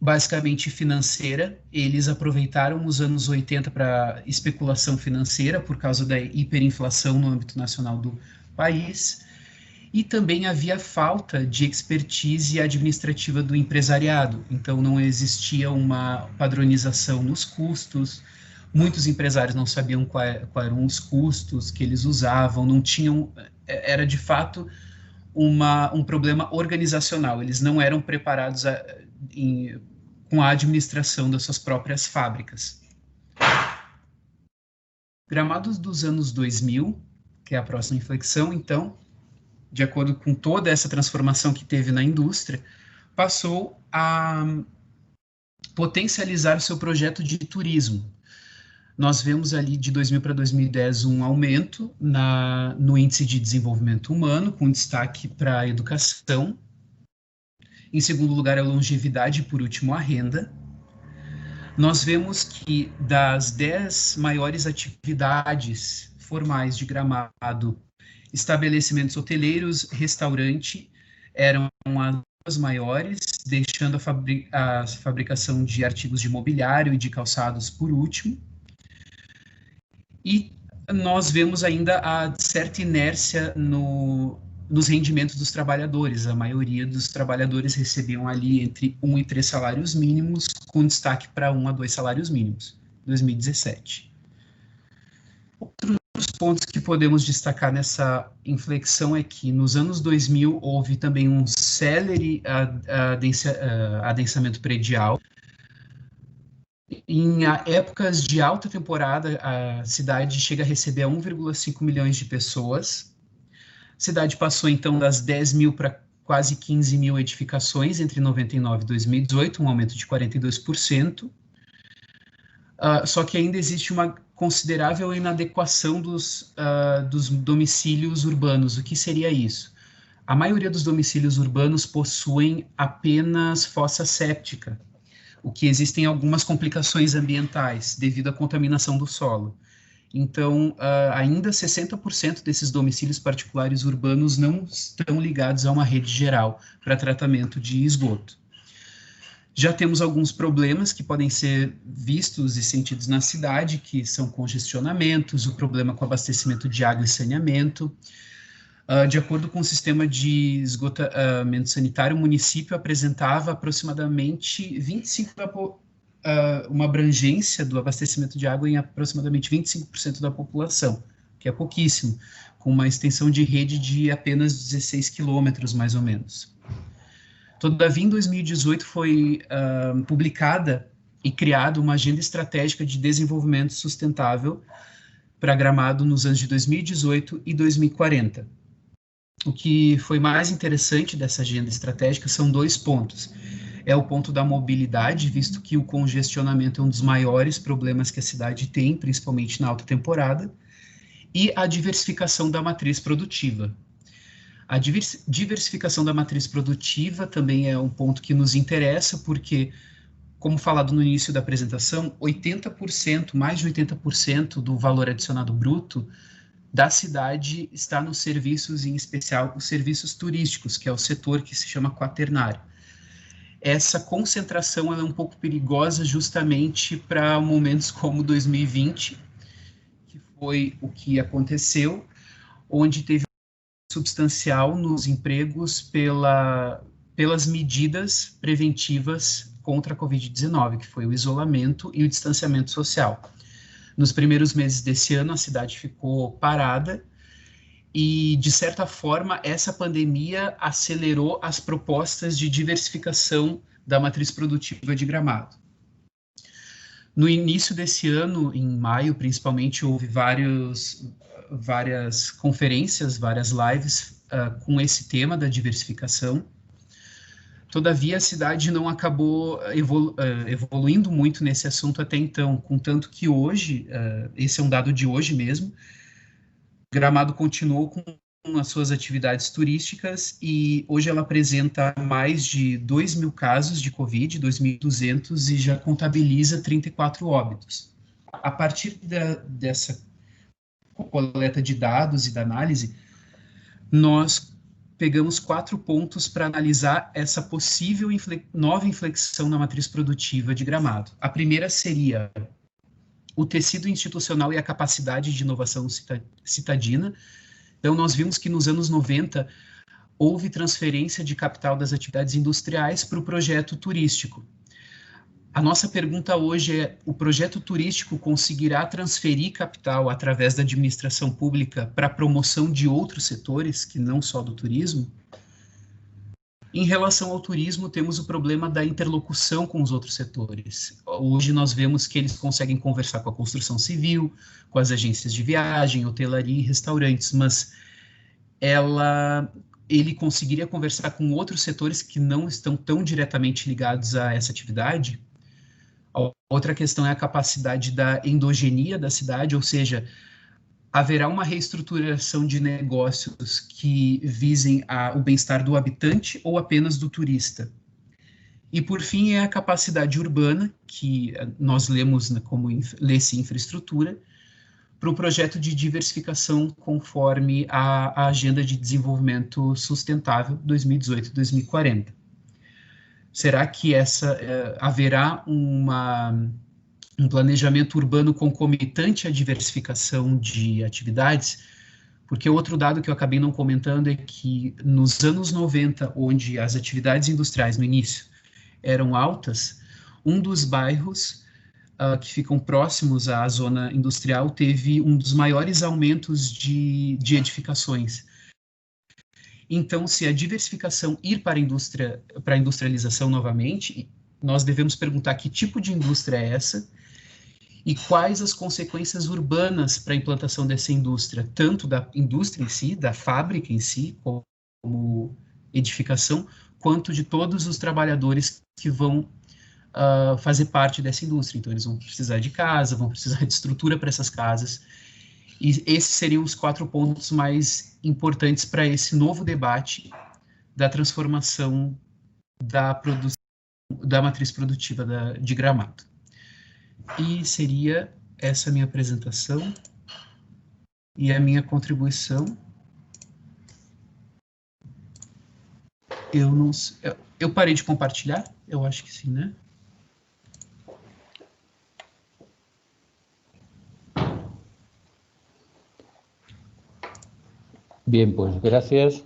[SPEAKER 3] basicamente financeira. Eles aproveitaram os anos 80 para especulação financeira por causa da hiperinflação no âmbito nacional do país, e também havia falta de expertise administrativa do empresariado, então não existia uma padronização nos custos, muitos empresários não sabiam quais eram os custos que eles usavam, não tinham, era de fato um problema organizacional, eles não eram preparados com a administração das suas próprias fábricas. Gramado dos anos 2000, que é a próxima inflexão, então, de acordo com toda essa transformação que teve na indústria, passou a potencializar o seu projeto de turismo. Nós vemos ali de 2000 para 2010 um aumento no índice de desenvolvimento humano, com destaque para a educação. Em segundo lugar, a longevidade e, por último, a renda. Nós vemos que das 10 maiores atividades formais de Gramado, estabelecimentos hoteleiros, restaurante, eram as maiores, deixando a fabricação de artigos de mobiliário e de calçados por último. E nós vemos ainda a certa inércia nos rendimentos dos trabalhadores. A maioria dos trabalhadores recebiam ali entre 1 e 3 salários mínimos, com destaque para 1 a 2 salários mínimos, 2017. Outros pontos que podemos destacar nessa inflexão é que nos anos 2000 houve também um célere adensamento predial. Em épocas de alta temporada, a cidade chega a receber 1,5 milhões de pessoas. A cidade passou, então, das 10 mil para quase 15 mil edificações entre 99 e 2018, um aumento de 42%. Só que ainda existe uma considerável inadequação dos domicílios urbanos. O que seria isso? A maioria dos domicílios urbanos possuem apenas fossa séptica, o que existem algumas complicações ambientais devido à contaminação do solo. Então, ainda 60% desses domicílios particulares urbanos não estão ligados a uma rede geral para tratamento de esgoto. Já temos alguns problemas que podem ser vistos e sentidos na cidade, que são congestionamentos, o problema com abastecimento de água e saneamento. De acordo com o sistema de esgotamento sanitário, o município apresentava aproximadamente uma abrangência do abastecimento de água em aproximadamente 25% da população, que é pouquíssimo, com uma extensão de rede de apenas 16 quilômetros, mais ou menos. Todavia, em 2018 foi publicada e criada uma agenda estratégica de desenvolvimento sustentável para Gramado nos anos de 2018 e 2040. O que foi mais interessante dessa agenda estratégica são 2 pontos. É o ponto da mobilidade, visto que o congestionamento é um dos maiores problemas que a cidade tem, principalmente na alta temporada, e a diversificação da matriz produtiva. A diversificação da matriz produtiva também é um ponto que nos interessa, porque, como falado no início da apresentação, 80%, mais de 80% do valor adicionado bruto da cidade está nos serviços, em especial os serviços turísticos, que é o setor que se chama quaternário. Essa concentração ela é um pouco perigosa justamente para momentos como 2020, que foi o que aconteceu, onde teve substancial nos empregos pelas medidas preventivas contra a Covid-19, que foi o isolamento e o distanciamento social. Nos primeiros meses desse ano, a cidade ficou parada e, de certa forma, essa pandemia acelerou as propostas de diversificação da matriz produtiva de Gramado. No início desse ano, em maio, principalmente, houve várias conferências, várias lives com esse tema da diversificação. Todavia, a cidade não acabou evoluindo muito nesse assunto até então, contanto que hoje, esse é um dado de hoje mesmo, Gramado continuou com as suas atividades turísticas e hoje ela apresenta mais de 2.000 casos de Covid, 2.200, e já contabiliza 34 óbitos. A partir dessa coleta de dados e da análise, nós pegamos 4 pontos para analisar essa possível nova inflexão na matriz produtiva de Gramado. A primeira seria o tecido institucional e a capacidade de inovação citadina. Então, nós vimos que nos anos 90 houve transferência de capital das atividades industriais para o projeto turístico. A nossa pergunta hoje é: o projeto turístico conseguirá transferir capital através da administração pública para a promoção de outros setores, que não só do turismo? Em relação ao turismo, temos o problema da interlocução com os outros setores. Hoje nós vemos que eles conseguem conversar com a construção civil, com as agências de viagem, hotelaria e restaurantes, mas ele conseguiria conversar com outros setores que não estão tão diretamente ligados a essa atividade. A outra questão é a capacidade da endogenia da cidade, ou seja, haverá uma reestruturação de negócios que visem o bem-estar do habitante ou apenas do turista. E, por fim, é a capacidade urbana, que nós lemos como lê-se infraestrutura, para o projeto de diversificação conforme a Agenda de Desenvolvimento Sustentável 2018-2040. Será que haverá um planejamento urbano concomitante à diversificação de atividades? Porque outro dado que eu acabei não comentando é que nos anos 90, onde as atividades industriais no início eram altas, um dos bairros que ficam próximos à zona industrial teve um dos maiores aumentos de edificações. Então, se a diversificação ir para a industrialização novamente, nós devemos perguntar que tipo de indústria é essa e quais as consequências urbanas para a implantação dessa indústria, tanto da indústria em si, da fábrica em si, como edificação, quanto de todos os trabalhadores que vão fazer parte dessa indústria. Então, eles vão precisar de casa, vão precisar de estrutura para essas casas. E esses seriam os 4 pontos mais importantes para esse novo debate da transformação da matriz produtiva de Gramado. E seria essa minha apresentação e a minha contribuição. Eu parei de compartilhar? Eu acho que sim, né?
[SPEAKER 4] Bien, pues gracias.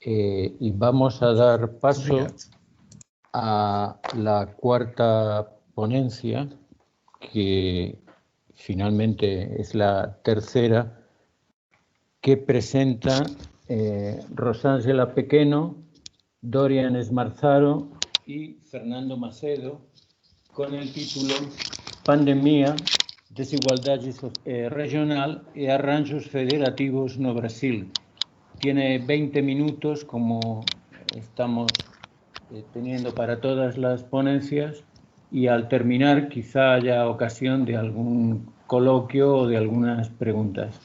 [SPEAKER 4] Y vamos a dar paso a la cuarta ponencia, que finalmente es la tercera, que presenta Rosángela Pequeno, Dorian Esmarzaro y Fernando Macedo, con el título Pandemia, Desigualdade Regional y Arranjos Federativos no Brasil. Tiene 20 minutos, como estamos teniendo para todas las ponencias, y al terminar quizá haya ocasión de algún coloquio o de algunas preguntas.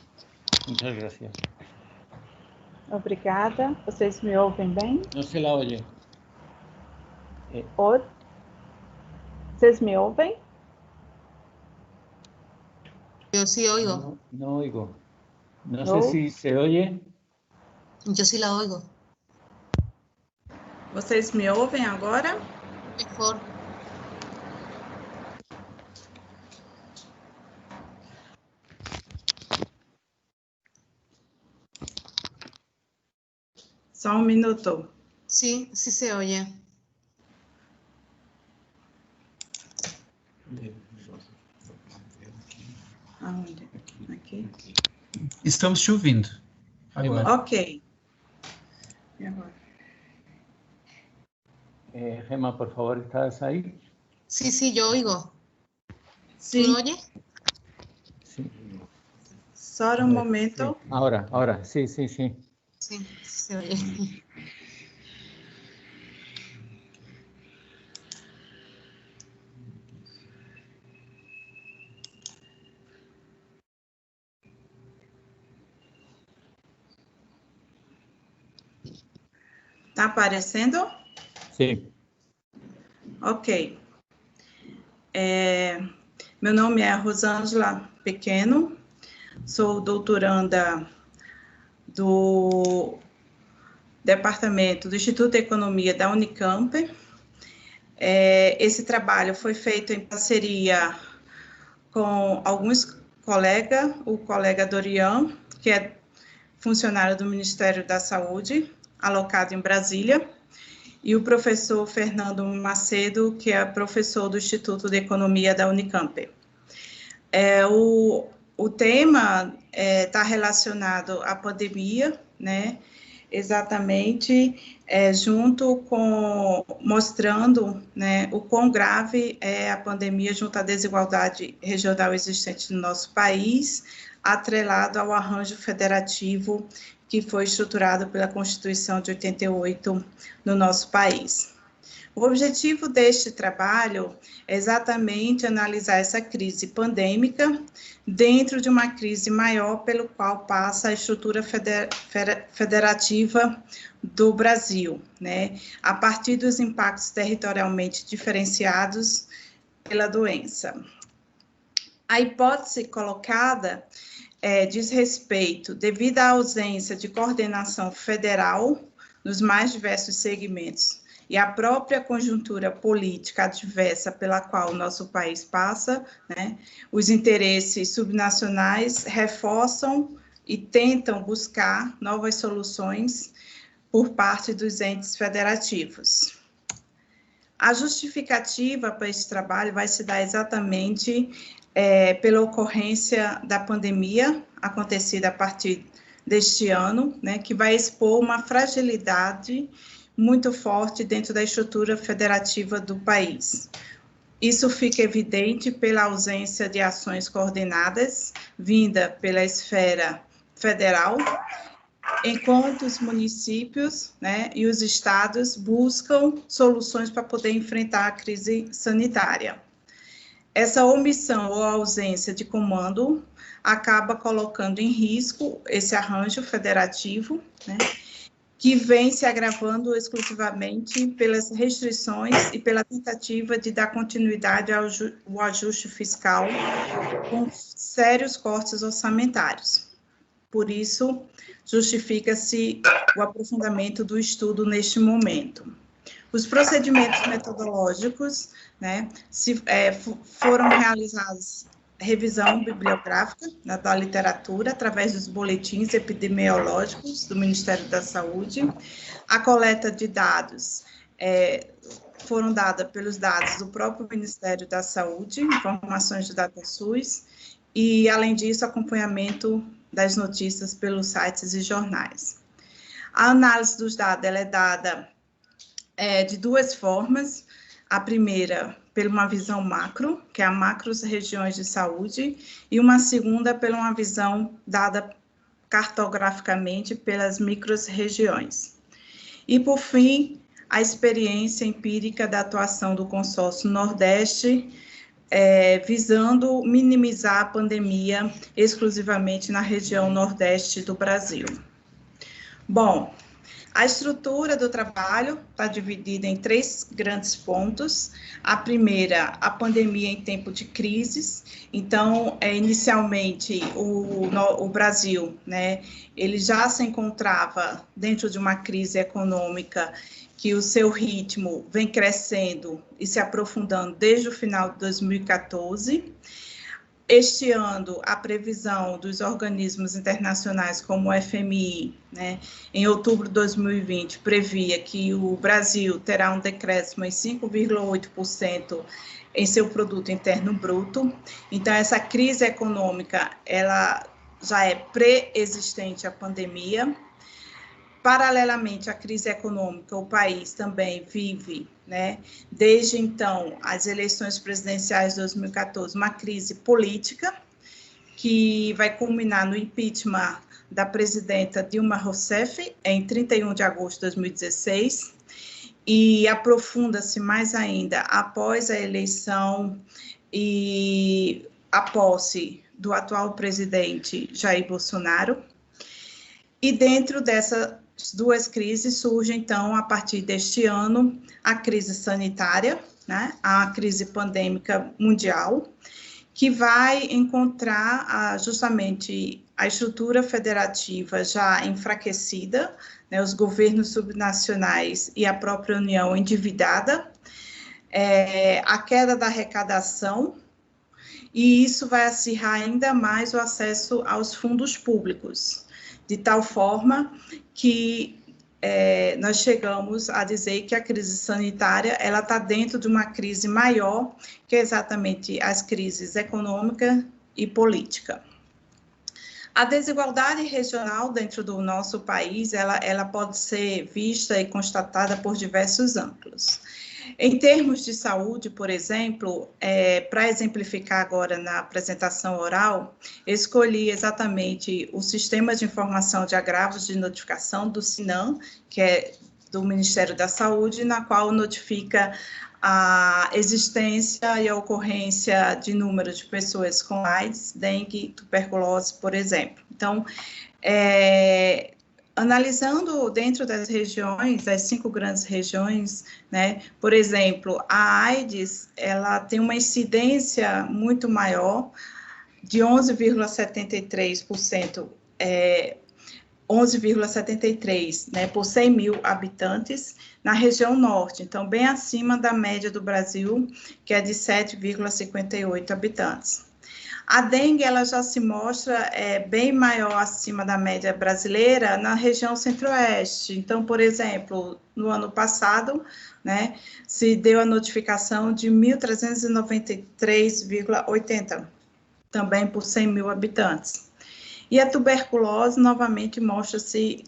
[SPEAKER 4] Muchas gracias.
[SPEAKER 5] Obrigada. Vocês me ouvem bem?
[SPEAKER 4] No se la oye.
[SPEAKER 5] Vocês me ouvem?
[SPEAKER 1] Yo sí oigo.
[SPEAKER 4] No, no oigo. No sé si se oye.
[SPEAKER 1] Yo sí la oigo.
[SPEAKER 5] Vocês me ouvem agora?
[SPEAKER 1] Mejor.
[SPEAKER 5] Só um minuto.
[SPEAKER 1] Sí, sí se oye.
[SPEAKER 5] Aonde? Aqui?
[SPEAKER 3] Estamos te ouvindo. Agora.
[SPEAKER 5] Ok. E agora?
[SPEAKER 4] Gemma, por favor, ¿estás ahí?
[SPEAKER 1] Sí, sí, yo oigo.
[SPEAKER 5] Sim.
[SPEAKER 1] ¿Tú lo oyes?
[SPEAKER 4] Sí.
[SPEAKER 5] Só um momento.
[SPEAKER 4] Sí. Ahora, sí, sí, sí.
[SPEAKER 1] Sí, sí se oye.
[SPEAKER 5] Tá aparecendo?
[SPEAKER 4] Sí.
[SPEAKER 5] Ok. Meu nome é Rosângela Pequeno, sou doutoranda do Departamento do Instituto de Economia da Unicamp. Esse trabalho foi feito em parceria com alguns colegas, o colega Dorian, que é funcionário do Ministério da Saúde, alocado em Brasília, e o professor Fernando Macedo, que é professor do Instituto de Economia da Unicamp. O tema está relacionado à pandemia, né? exatamente junto com, mostrando, né, o quão grave é a pandemia junto à desigualdade regional existente no nosso país, atrelado ao arranjo federativo que foi estruturado pela Constituição de 88 no nosso país. O objetivo deste trabalho é exatamente analisar essa crise pandêmica dentro de uma crise maior pelo qual passa a estrutura federativa do Brasil, né, a partir dos impactos territorialmente diferenciados pela doença. A hipótese colocada diz respeito, devido à ausência de coordenação federal nos mais diversos segmentos e a própria conjuntura política adversa pela qual o nosso país passa, né, os interesses subnacionais reforçam e tentam buscar novas soluções por parte dos entes federativos. A justificativa para esse trabalho vai se dar exatamente pela ocorrência da pandemia acontecida a partir deste ano, né, que vai expor uma fragilidade muito forte dentro da estrutura federativa do país. Isso fica evidente pela ausência de ações coordenadas, vinda pela esfera federal, enquanto os municípios, né, e os estados buscam soluções para poder enfrentar a crise sanitária. Essa omissão ou ausência de comando acaba colocando em risco esse arranjo federativo, né, que vem se agravando exclusivamente pelas restrições e pela tentativa de dar continuidade ao ajuste fiscal com sérios cortes orçamentários. Por isso, justifica-se o aprofundamento do estudo neste momento. Os procedimentos metodológicos, né, foram realizados revisão bibliográfica da literatura através dos boletins epidemiológicos do Ministério da Saúde. A coleta de dados foram dadas pelos dados do próprio Ministério da Saúde, informações do DataSUS, e, além disso, acompanhamento das notícias pelos sites e jornais. A análise dos dados ela é dada de duas formas. A primeira, por uma visão macro, que é a macros regiões de saúde, e uma segunda, por uma visão dada cartograficamente pelas micros regiões. E, por fim, a experiência empírica da atuação do consórcio Nordeste, visando minimizar a pandemia exclusivamente na região Nordeste do Brasil. Bom, a estrutura do trabalho está dividida em 3 grandes pontos. A primeira, a pandemia em tempo de crises. Então, inicialmente, o Brasil, né, ele já se encontrava dentro de uma crise econômica que o seu ritmo vem crescendo e se aprofundando desde o final de 2014. Este ano, a previsão dos organismos internacionais como o FMI, né, em outubro de 2020, previa que o Brasil terá um decréscimo em 5,8% em seu produto interno bruto. Então, essa crise econômica, ela já é pré-existente à pandemia. Paralelamente à crise econômica, o país também vive, né, desde então, as eleições presidenciais de 2014, uma crise política, que vai culminar no impeachment da presidenta Dilma Rousseff, em 31 de agosto de 2016, e aprofunda-se mais ainda após a eleição e a posse do atual presidente Jair Bolsonaro. E dentro dessas 2 crises surge, então, a partir deste ano, a crise sanitária, né, a crise pandêmica mundial, que vai encontrar justamente a estrutura federativa já enfraquecida, né, os governos subnacionais e a própria União endividada, a queda da arrecadação, e isso vai acirrar ainda mais o acesso aos fundos públicos, de tal forma que nós chegamos a dizer que a crise sanitária ela está dentro de uma crise maior, que é exatamente as crises econômica e política. A desigualdade regional dentro do nosso país, ela pode ser vista e constatada por diversos ângulos. Em termos de saúde, por exemplo, para exemplificar agora na apresentação oral, escolhi exatamente o Sistema de Informação de Agravos de Notificação do SINAM, que é do Ministério da Saúde, na qual notifica a existência e a ocorrência de número de pessoas com AIDS, dengue, tuberculose, por exemplo. Então, analisando dentro das regiões, das 5 grandes regiões, né, por exemplo, a AIDS, ela tem uma incidência muito maior, de 11,73%, 11,73, né, por 100 mil habitantes, na região norte, então bem acima da média do Brasil, que é de 7,58 habitantes. A dengue, ela já se mostra bem maior acima da média brasileira na região centro-oeste. Então, por exemplo, no ano passado, né, se deu a notificação de 1.393,80, também por 100 mil habitantes. E a tuberculose, novamente, mostra-se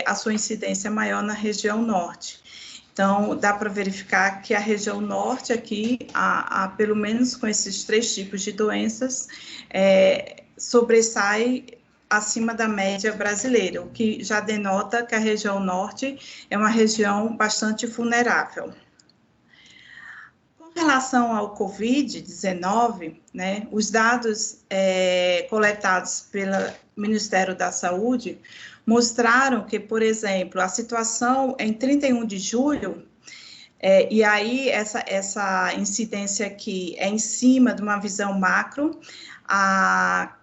[SPEAKER 5] a sua incidência maior na região norte. Então, dá para verificar que a região norte aqui, pelo menos com esses 3 tipos de doenças, sobressai acima da média brasileira, o que já denota que a região norte é uma região bastante vulnerável. Com relação ao Covid-19, né, os dados coletados pelo Ministério da Saúde mostraram que, por exemplo, a situação em 31 de julho, e aí essa incidência aqui é em cima de uma visão macro, a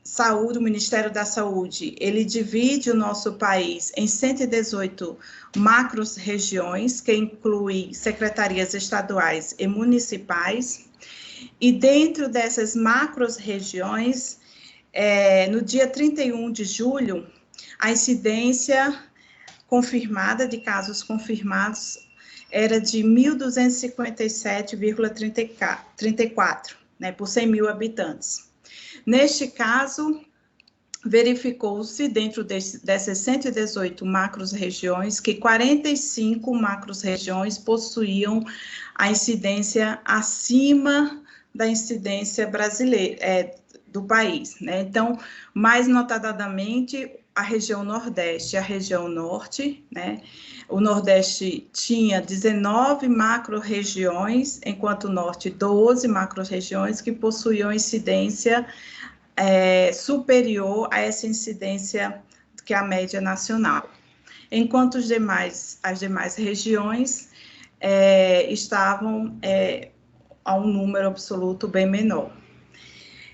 [SPEAKER 5] saúde, o Ministério da Saúde, ele divide o nosso país em 118 macro-regiões, que inclui secretarias estaduais e municipais, e dentro dessas macro-regiões, no dia 31 de julho, a incidência confirmada, de casos confirmados, era de 1.257,34, né, por 100 mil habitantes. Neste caso, verificou-se, dentro dessas 118 macro-regiões, que 45 macro-regiões possuíam a incidência acima da incidência brasileira, do país, né? Então, mais notadamente, a região Nordeste e a região Norte, né? O Nordeste tinha 19 macro-regiões, enquanto o Norte 12 macro-regiões que possuíam incidência superior a essa incidência que é a média nacional. Enquanto as demais regiões estavam a um número absoluto bem menor.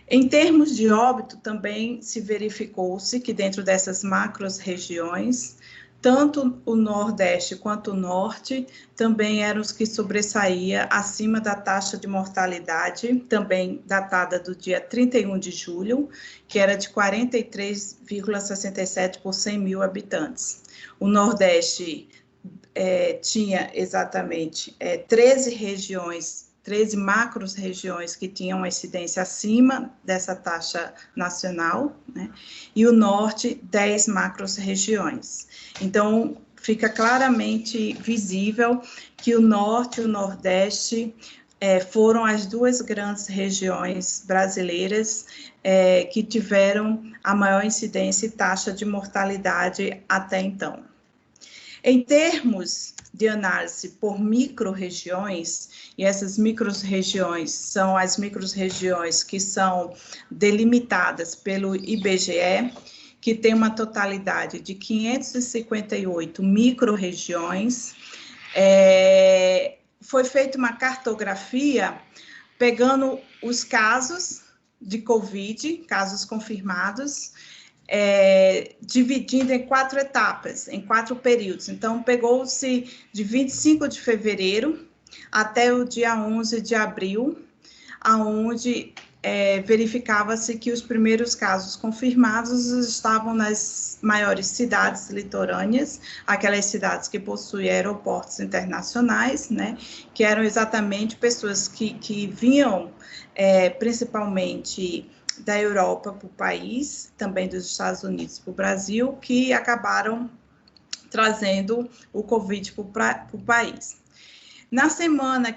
[SPEAKER 5] Em termos de óbito, também se verificou-se que dentro dessas macro-regiões, tanto o Nordeste quanto o Norte também eram os que sobressaía acima da taxa de mortalidade, também datada do dia 31 de julho, que era de 43,67 por 100 mil habitantes. O Nordeste tinha exatamente 13 macro-regiões que tinham uma incidência acima dessa taxa nacional, né? E o Norte, 10 macro-regiões. Então, fica claramente visível que o Norte e o Nordeste foram as 2 grandes regiões brasileiras que tiveram a maior incidência e taxa de mortalidade até então. Em termos de análise por micro-regiões, e essas micro-regiões são as micro-regiões que são delimitadas pelo IBGE, que tem uma totalidade de 558 micro-regiões. Foi feita uma cartografia pegando os casos de Covid, casos confirmados, dividindo em 4 etapas, em 4 períodos. Então, pegou-se de 25 de fevereiro até o dia 11 de abril, aonde verificava-se que os primeiros casos confirmados estavam nas maiores cidades litorâneas, aquelas cidades que possuem aeroportos internacionais, né, que eram exatamente pessoas que vinham principalmente da Europa para o país, também dos Estados Unidos para o Brasil, que acabaram trazendo o Covid para o país. Na semana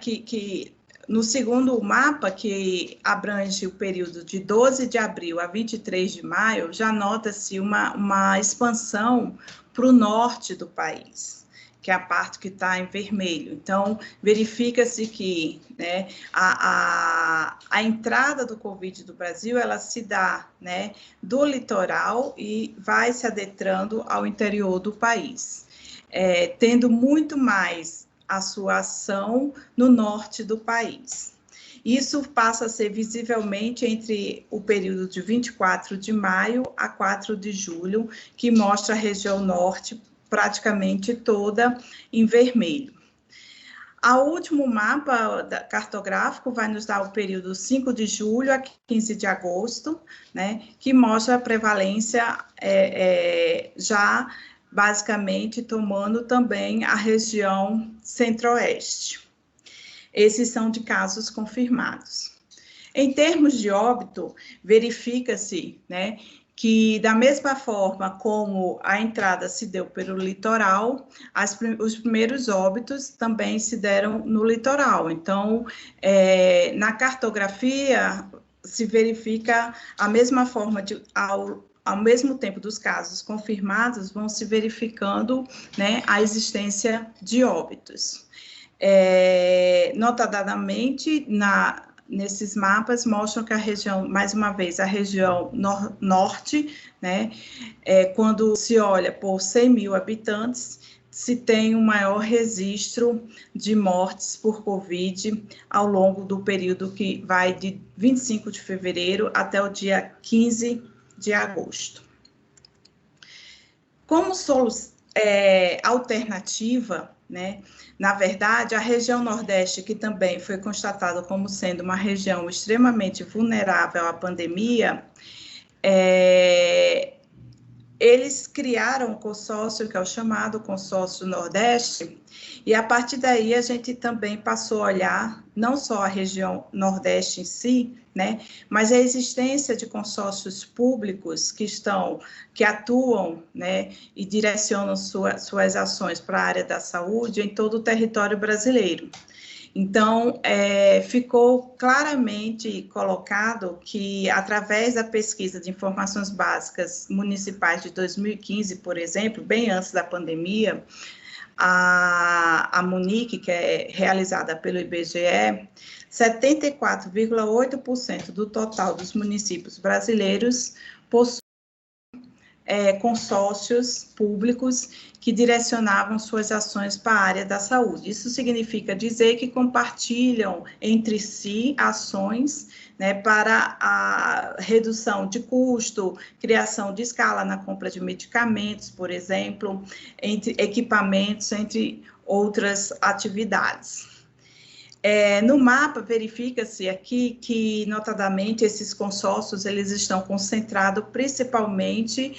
[SPEAKER 5] no segundo mapa, que abrange o período de 12 de abril a 23 de maio, já nota-se uma expansão para o norte do país, que é a parte que está em vermelho. Então, verifica-se que, né, a entrada do Covid do Brasil, ela se dá, né, do litoral e vai se adentrando ao interior do país, tendo muito mais a sua ação no norte do país. Isso passa a ser visivelmente entre o período de 24 de maio a 4 de julho, que mostra a região norte praticamente toda em vermelho. O último mapa cartográfico vai nos dar o período 5 de julho a 15 de agosto, né, que mostra a prevalência já basicamente tomando também a região centro-oeste. Esses são de casos confirmados. Em termos de óbito, verifica-se, né, que da mesma forma como a entrada se deu pelo litoral, os primeiros óbitos também se deram no litoral. Então, na cartografia, se verifica a mesma forma, ao mesmo tempo dos casos confirmados, vão se verificando, né, a existência de óbitos. Notadamente, nesses mapas mostram que a região, mais uma vez, a região norte, né, quando se olha por 100 mil habitantes, se tem um maior registro de mortes por Covid ao longo do período que vai de 25 de fevereiro até o dia 15 de agosto. Como alternativa, né, na verdade, a região Nordeste, que também foi constatada como sendo uma região extremamente vulnerável à pandemia, eles criaram um consórcio, que é o chamado Consórcio Nordeste, e a partir daí a gente também passou a olhar não só a região Nordeste em si, né, mas a existência de consórcios públicos que atuam, né, e direcionam suas ações para a área da saúde em todo o território brasileiro. Então, ficou claramente colocado que, através da pesquisa de informações básicas municipais de 2015, por exemplo, bem antes da pandemia, a MUNIC, que é realizada pelo IBGE, 74,8% do total dos municípios brasileiros possuem consórcios públicos que direcionavam suas ações para a área da saúde. Isso significa dizer que compartilham entre si ações, né, para a redução de custo, criação de escala na compra de medicamentos, por exemplo, entre equipamentos, entre outras atividades. No mapa, verifica-se aqui que, notadamente, esses consórcios, eles estão concentrados principalmente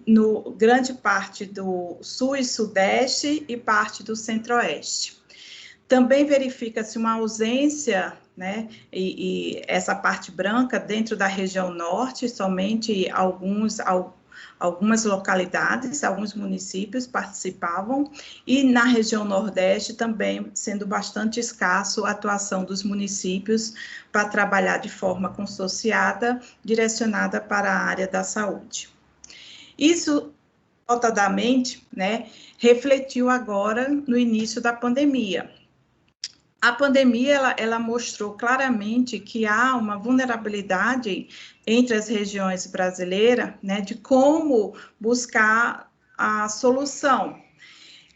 [SPEAKER 5] no grande parte do sul e sudeste e parte do centro-oeste. Também verifica-se uma ausência, né, e essa parte branca dentro da região norte, somente algumas localidades, alguns municípios participavam, e na região Nordeste também sendo bastante escasso a atuação dos municípios para trabalhar de forma consorciada, direcionada para a área da saúde. Isso, notadamente, né, refletiu agora no início da pandemia. A pandemia, ela mostrou claramente que há uma vulnerabilidade entre as regiões brasileiras, né, de como buscar a solução.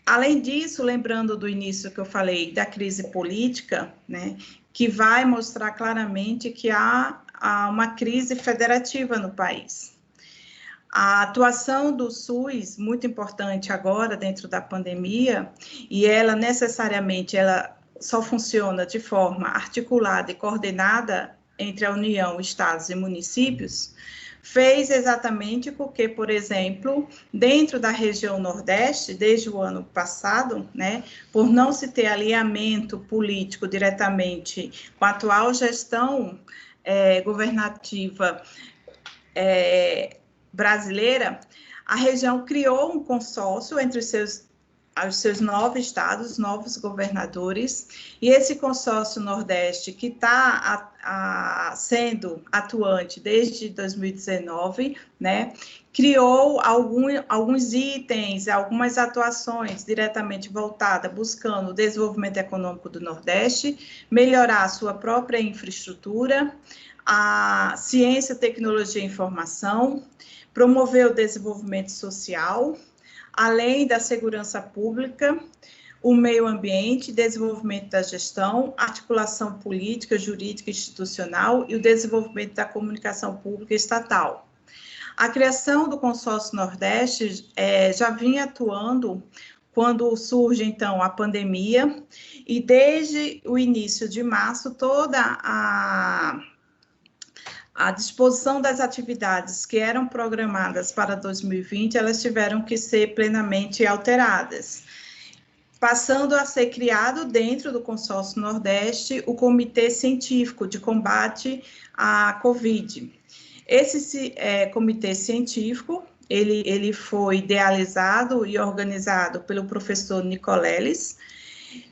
[SPEAKER 5] Além disso, lembrando do início que eu falei da crise política, né, que vai mostrar claramente que há uma crise federativa no país. A atuação do SUS, muito importante agora dentro da pandemia, e ela necessariamente, só funciona de forma articulada e coordenada entre a União, estados e municípios, fez exatamente porque, por exemplo, dentro da região Nordeste, desde o ano passado, né, por não se ter alinhamento político diretamente com a atual gestão governativa brasileira, a região criou um consórcio entre os seus 9 estados, novos governadores, e esse consórcio Nordeste, que está sendo atuante desde 2019, né, criou alguns itens, algumas atuações diretamente voltadas, buscando o desenvolvimento econômico do Nordeste, melhorar a sua própria infraestrutura, a ciência, tecnologia e informação, promover o desenvolvimento social, além da segurança pública, o meio ambiente, desenvolvimento da gestão, articulação política, jurídica e institucional e o desenvolvimento da comunicação pública estatal. A criação do Consórcio Nordeste já vinha atuando quando surge, então, a pandemia, e desde o início de março, toda a disposição das atividades que eram programadas para 2020, elas tiveram que ser plenamente alteradas, passando a ser criado dentro do Consórcio Nordeste o Comitê Científico de Combate à Covid. Esse comitê científico, ele foi idealizado e organizado pelo professor Nicoleles,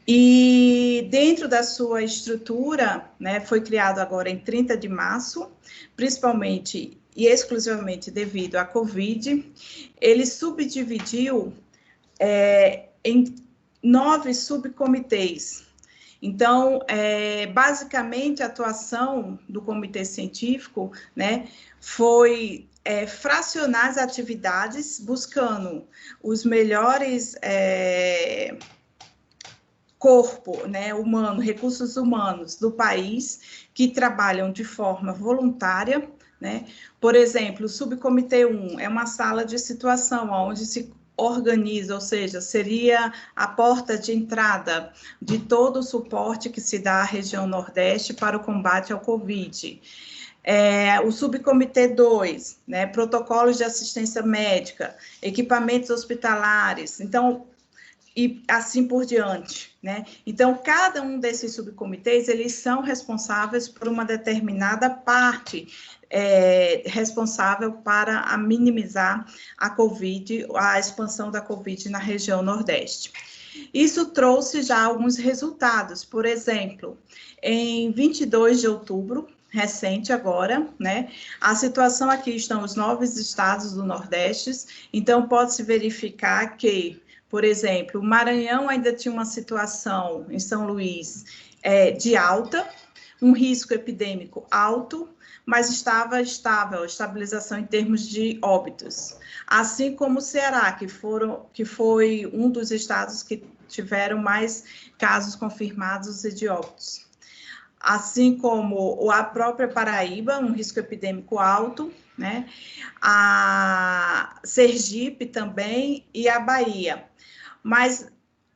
[SPEAKER 5] e dentro da sua estrutura, né, foi criado agora em 30 de março, principalmente e exclusivamente devido à Covid, ele subdividiu em 9 subcomitês. Então, basicamente, a atuação do comitê científico, né, foi fracionar as atividades, buscando os melhores corpo, né, humano, recursos humanos do país, que trabalham de forma voluntária, né? Por exemplo, o subcomitê 1 é uma sala de situação, onde se organiza, ou seja, seria a porta de entrada de todo o suporte que se dá à região Nordeste para o combate ao Covid. O subcomitê 2, né, protocolos de assistência médica, equipamentos hospitalares, então, e assim por diante, né? Então, cada um desses subcomitês, eles são responsáveis por uma determinada parte responsável para minimizar a Covid, a expansão da Covid na região Nordeste. Isso trouxe já alguns resultados, por exemplo, em 22 de outubro, recente agora, né? A situação aqui estão os 9 estados do Nordeste, então pode-se verificar que, por exemplo, o Maranhão ainda tinha uma situação em São Luís de alta, um risco epidêmico alto, mas estava estável, estabilização em termos de óbitos. Assim como o Ceará, que foi um dos estados que tiveram mais casos confirmados e de óbitos. Assim como a própria Paraíba, um risco epidêmico alto, né? A Sergipe também e a Bahia. Mas,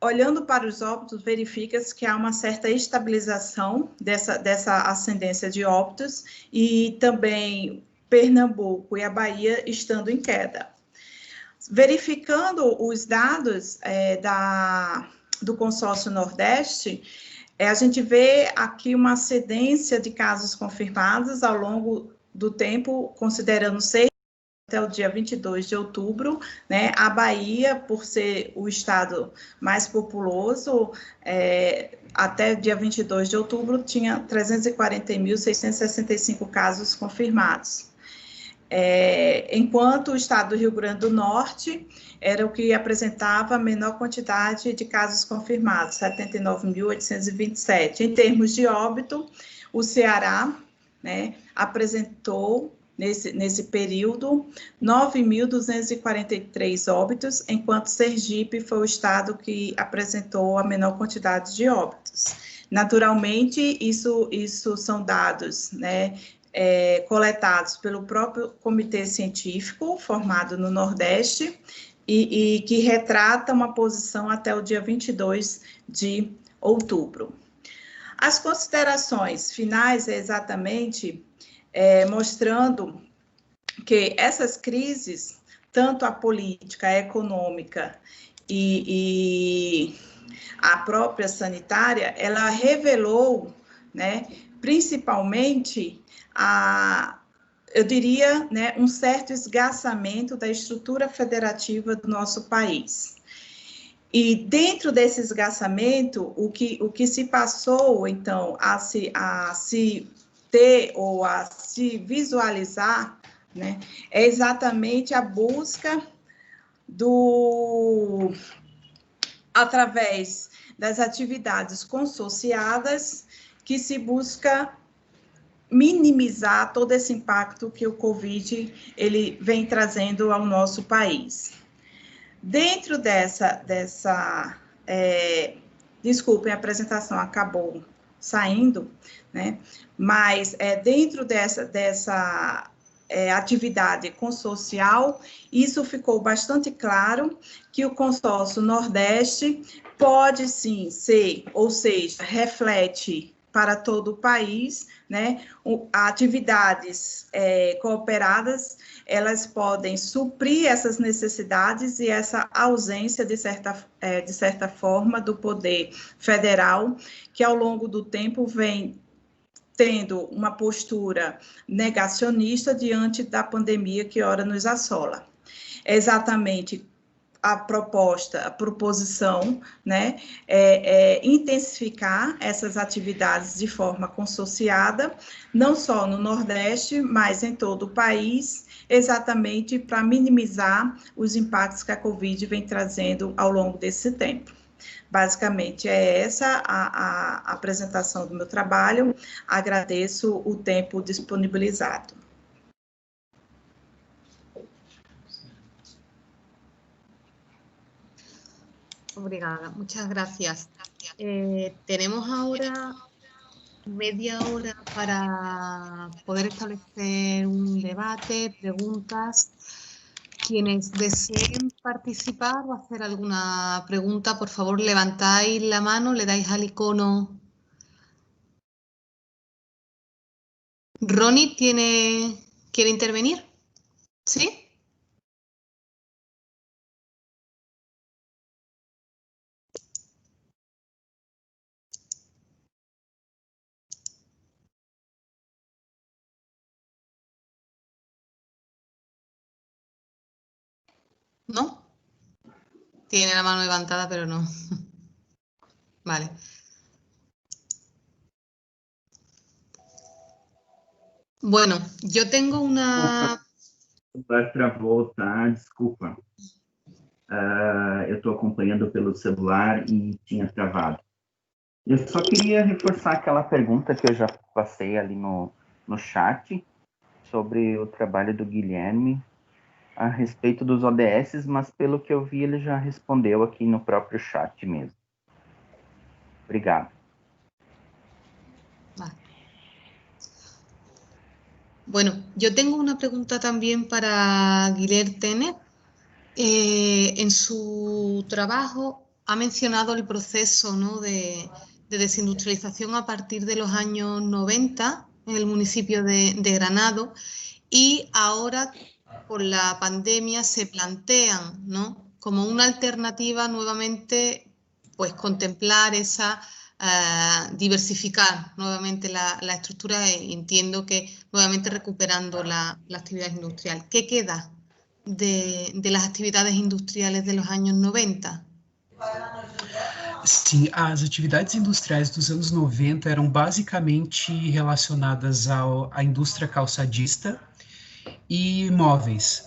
[SPEAKER 5] olhando para os óbitos, verifica-se que há uma certa estabilização dessa ascendência de óbitos e também Pernambuco e a Bahia estando em queda. Verificando os dados do Consórcio Nordeste, a gente vê aqui uma ascendência de casos confirmados ao longo do tempo, considerando 6 até o dia 22 de outubro, né? A Bahia, por ser o estado mais populoso, até o dia 22 de outubro, tinha 340.665 casos confirmados. Enquanto o estado do Rio Grande do Norte era o que apresentava a menor quantidade de casos confirmados, 79.827. Em termos de óbito, o Ceará, né, apresentou nesse período, 9.243 óbitos, enquanto Sergipe foi o estado que apresentou a menor quantidade de óbitos. Naturalmente, isso são dados, né, coletados pelo próprio comitê científico, formado no Nordeste, e que retrata uma posição até o dia 22 de outubro. As considerações finais é exatamente mostrando que essas crises, tanto a política, a econômica e a própria sanitária, ela revelou, né, principalmente, eu diria, né, um certo esgarçamento da estrutura federativa do nosso país. E dentro desse esgarçamento, o que se passou, então, a se ter ou a se visualizar, né, é exatamente a busca através das atividades consorciadas, que se busca minimizar todo esse impacto que o Covid ele vem trazendo ao nosso país. Dentro desculpem, a apresentação acabou saindo, né? Mas dentro dessa atividade consorcial, isso ficou bastante claro, que o consórcio Nordeste pode sim ser, ou seja, reflete para todo o país, né? Atividades cooperadas, elas podem suprir essas necessidades e essa ausência, de certa forma, do poder federal, que ao longo do tempo vem tendo uma postura negacionista diante da pandemia que ora nos assola. É exatamente a proposição, né, intensificar essas atividades de forma consorciada, não só no Nordeste, mas em todo o país, exatamente para minimizar os impactos que a Covid vem trazendo ao longo desse tempo. Basicamente, é essa a apresentação do meu trabalho. Agradeço o tempo disponibilizado.
[SPEAKER 1] Obrigada, muchas gracias. Tenemos ahora media hora para poder establecer un debate, preguntas. Quienes deseen participar o hacer alguna pregunta, por favor, levantáis la mano, le dais al icono. Ronnie, ¿quiere intervenir? ¿Sí? ¿No? Tiene la mano levantada, pero no. Vale. Bueno, yo tengo una...
[SPEAKER 6] O celular travou, tá? Desculpa. Eu estou acompanhando pelo celular e tinha travado. Eu só queria reforçar aquela pergunta que eu já passei ali no chat sobre o trabalho do Guilherme a respeito dos ODS, mas pelo que eu vi ele já respondeu aqui no próprio chat mesmo. Obrigado.
[SPEAKER 1] Vale. Bueno, yo tengo una pregunta también para Guilherme Tenet. En su trabajo ha mencionado el proceso, ¿no?, de desindustrialización a partir de los años 90 en el municipio de Granado, y ahora por la pandemia se plantean, ¿no?, como una alternativa nuevamente, pues contemplar esa, diversificar nuevamente la estructura, entiendo que nuevamente recuperando la actividad industrial. ¿Qué queda de las actividades industriales de los años 90?
[SPEAKER 3] Sim, as atividades industriais dos anos 90 eram basicamente relacionadas à indústria calçadista e móveis.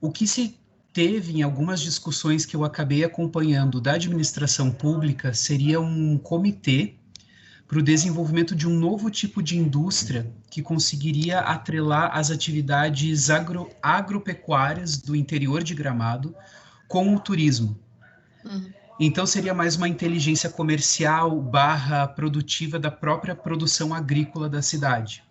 [SPEAKER 3] O que se teve em algumas discussões que eu acabei acompanhando da administração pública seria um comitê para o desenvolvimento de um novo tipo de indústria que conseguiria atrelar as atividades agropecuárias do interior de Gramado com o turismo. Então, seria mais uma inteligência comercial / produtiva da própria produção agrícola da cidade.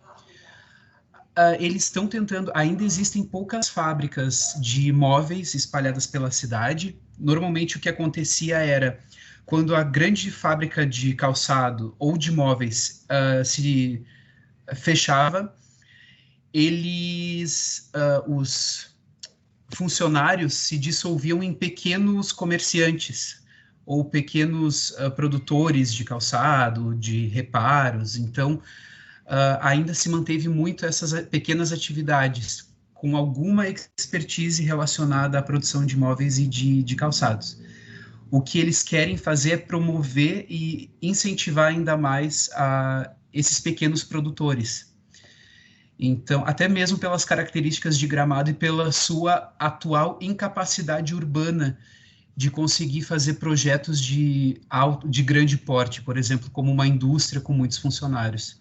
[SPEAKER 3] Eles estão tentando, ainda existem poucas fábricas de móveis espalhadas pela cidade. Normalmente o que acontecia era, quando a grande fábrica de calçado ou de móveis se fechava, os funcionários se dissolviam em pequenos comerciantes, ou pequenos produtores de calçado, de reparos. Então, ainda se manteve muito essas pequenas atividades, com alguma expertise relacionada à produção de móveis e de calçados. O que eles querem fazer é promover e incentivar ainda mais esses pequenos produtores. Então, até mesmo pelas características de Gramado e pela sua atual incapacidade urbana de conseguir fazer projetos de grande porte, por exemplo, como uma indústria com muitos funcionários.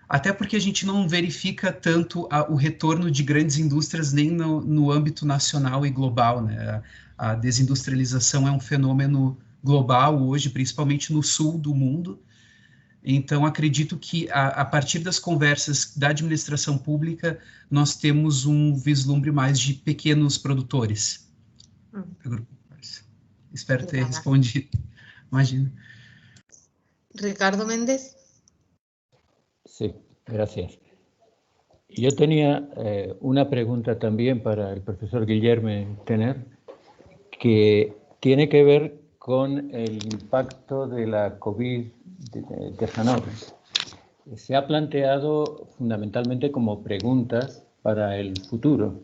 [SPEAKER 3] Até porque a gente não verifica tanto o retorno de grandes indústrias nem no âmbito nacional e global, né? A desindustrialização é um fenômeno global hoje, principalmente no sul do mundo. Então, acredito que, a partir das conversas da administração pública, nós temos um vislumbre mais de pequenos produtores. Espero ter respondido. Imagino.
[SPEAKER 1] Ricardo Méndez.
[SPEAKER 4] Sí, gracias. Yo tenía una pregunta también para el profesor Guillerme Tener, que tiene que ver con el impacto de la COVID-19. Se ha planteado fundamentalmente como preguntas para el futuro,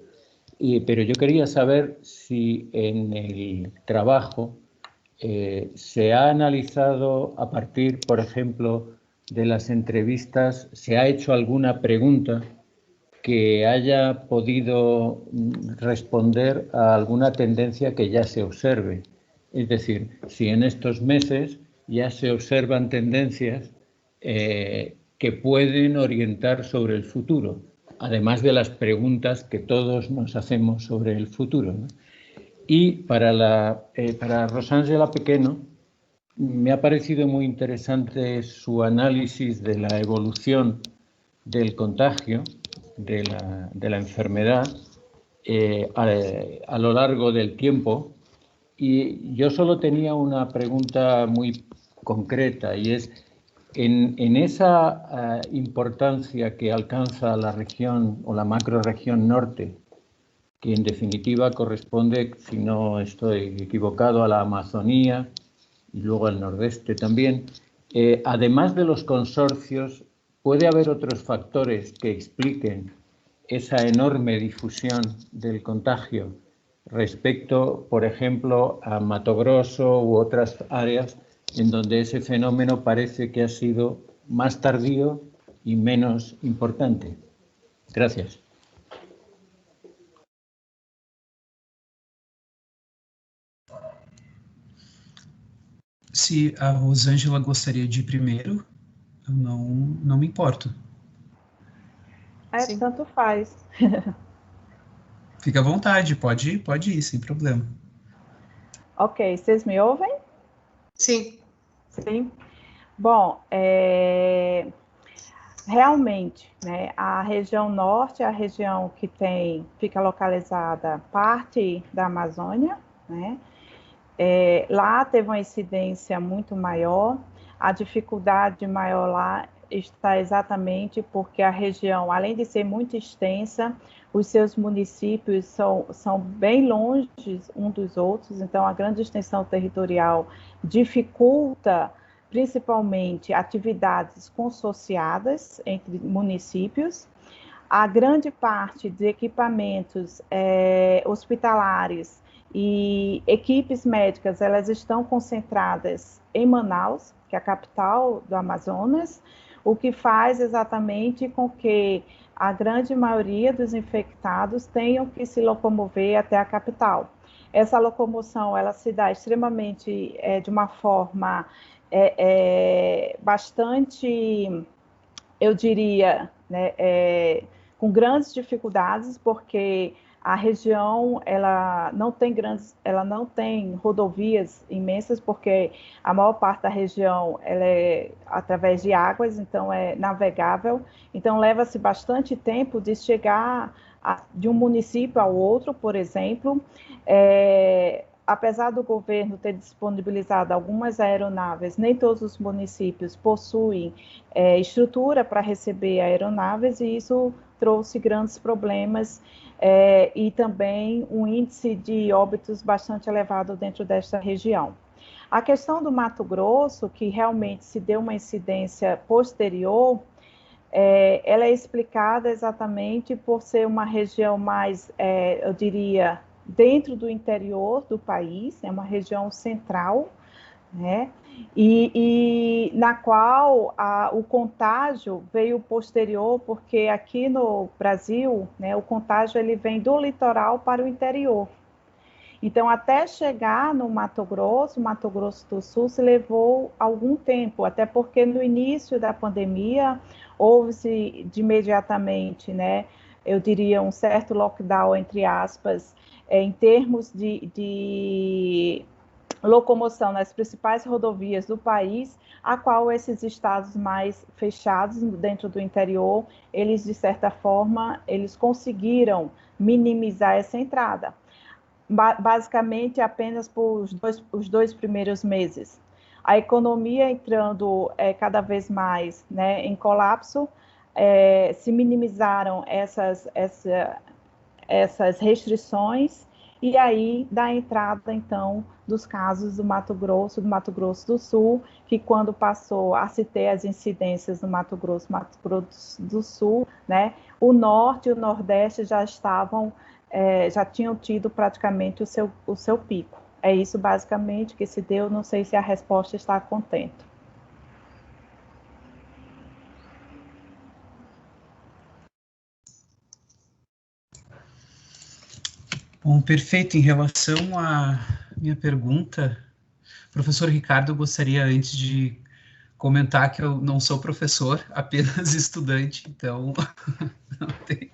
[SPEAKER 4] pero yo quería saber si en el trabajo se ha analizado a partir, por ejemplo, de las entrevistas, se ha hecho alguna pregunta que haya podido responder a alguna tendencia que ya se observe. Es decir, si en estos meses ya se observan tendencias que pueden orientar sobre el futuro, además de las preguntas que todos nos hacemos sobre el futuro, ¿no? Y para Rosángela Pequeno, me ha parecido muy interesante su análisis de la evolución del contagio, de la enfermedad a lo largo del tiempo. Y yo solo tenía una pregunta muy concreta, y es, en esa importancia que alcanza la región o la macrorregión norte, que en definitiva corresponde, si no estoy equivocado, a la Amazonía y luego al nordeste también, además de los consorcios, ¿puede haber otros factores que expliquen esa enorme difusión del contagio respecto, por ejemplo, a Mato Grosso u otras áreas en donde ese fenómeno parece que ha sido más tardío y menos importante? Gracias.
[SPEAKER 3] Se a Rosângela gostaria de ir primeiro, eu não me importo.
[SPEAKER 5] Sim. Tanto faz.
[SPEAKER 3] Fica à vontade, pode ir, sem problema.
[SPEAKER 5] Ok, vocês me ouvem?
[SPEAKER 1] Sim.
[SPEAKER 5] Sim. Bom, realmente, né, a região norte é a região que fica localizada parte da Amazônia, né? Lá teve uma incidência muito maior, a dificuldade maior lá está exatamente porque a região, além de ser muito extensa, os seus municípios são bem longe uns dos outros, então a grande extensão territorial dificulta principalmente atividades consorciadas entre municípios. A grande parte de equipamentos hospitalares e equipes médicas, elas estão concentradas em Manaus, que é a capital do Amazonas, o que faz exatamente com que a grande maioria dos infectados tenham que se locomover até a capital. Essa locomoção, ela se dá extremamente, de uma forma bastante, eu diria, né, com grandes dificuldades, porque a região, ela não tem rodovias imensas, porque a maior parte da região ela é através de águas, então é navegável. Então leva-se bastante tempo de chegar de um município ao outro, por exemplo. Apesar do governo ter disponibilizado algumas aeronaves, nem todos os municípios possuem estrutura para receber aeronaves, e isso trouxe grandes problemas e também um índice de óbitos bastante elevado dentro desta região. A questão do Mato Grosso, que realmente se deu uma incidência posterior, ela é explicada exatamente por ser uma região mais, eu diria, dentro do interior do país, é uma região central, né? E na qual o contágio veio posterior, porque aqui no Brasil, né, o contágio ele vem do litoral para o interior. Então, até chegar no Mato Grosso do Sul, se levou algum tempo, até porque no início da pandemia, houve-se de imediatamente, né, eu diria, um certo lockdown, entre aspas, em termos de locomoção nas principais rodovias do país, a qual esses estados mais fechados dentro do interior, eles, de certa forma, eles conseguiram minimizar essa entrada. Basicamente apenas por os dois primeiros meses. A economia entrando cada vez mais, né, em colapso, se minimizaram essas restrições, e aí da entrada, então, dos casos do Mato Grosso do Sul, que quando passou a se ter as incidências no Mato Grosso do Sul, né, o Norte e o Nordeste já estavam já tinham tido praticamente o seu pico. É isso basicamente que se deu, não sei se a resposta está contente.
[SPEAKER 3] Bom, perfeito. Em relação à minha pergunta, professor Ricardo, eu gostaria, antes de comentar, que eu não sou professor, apenas estudante, então não tem.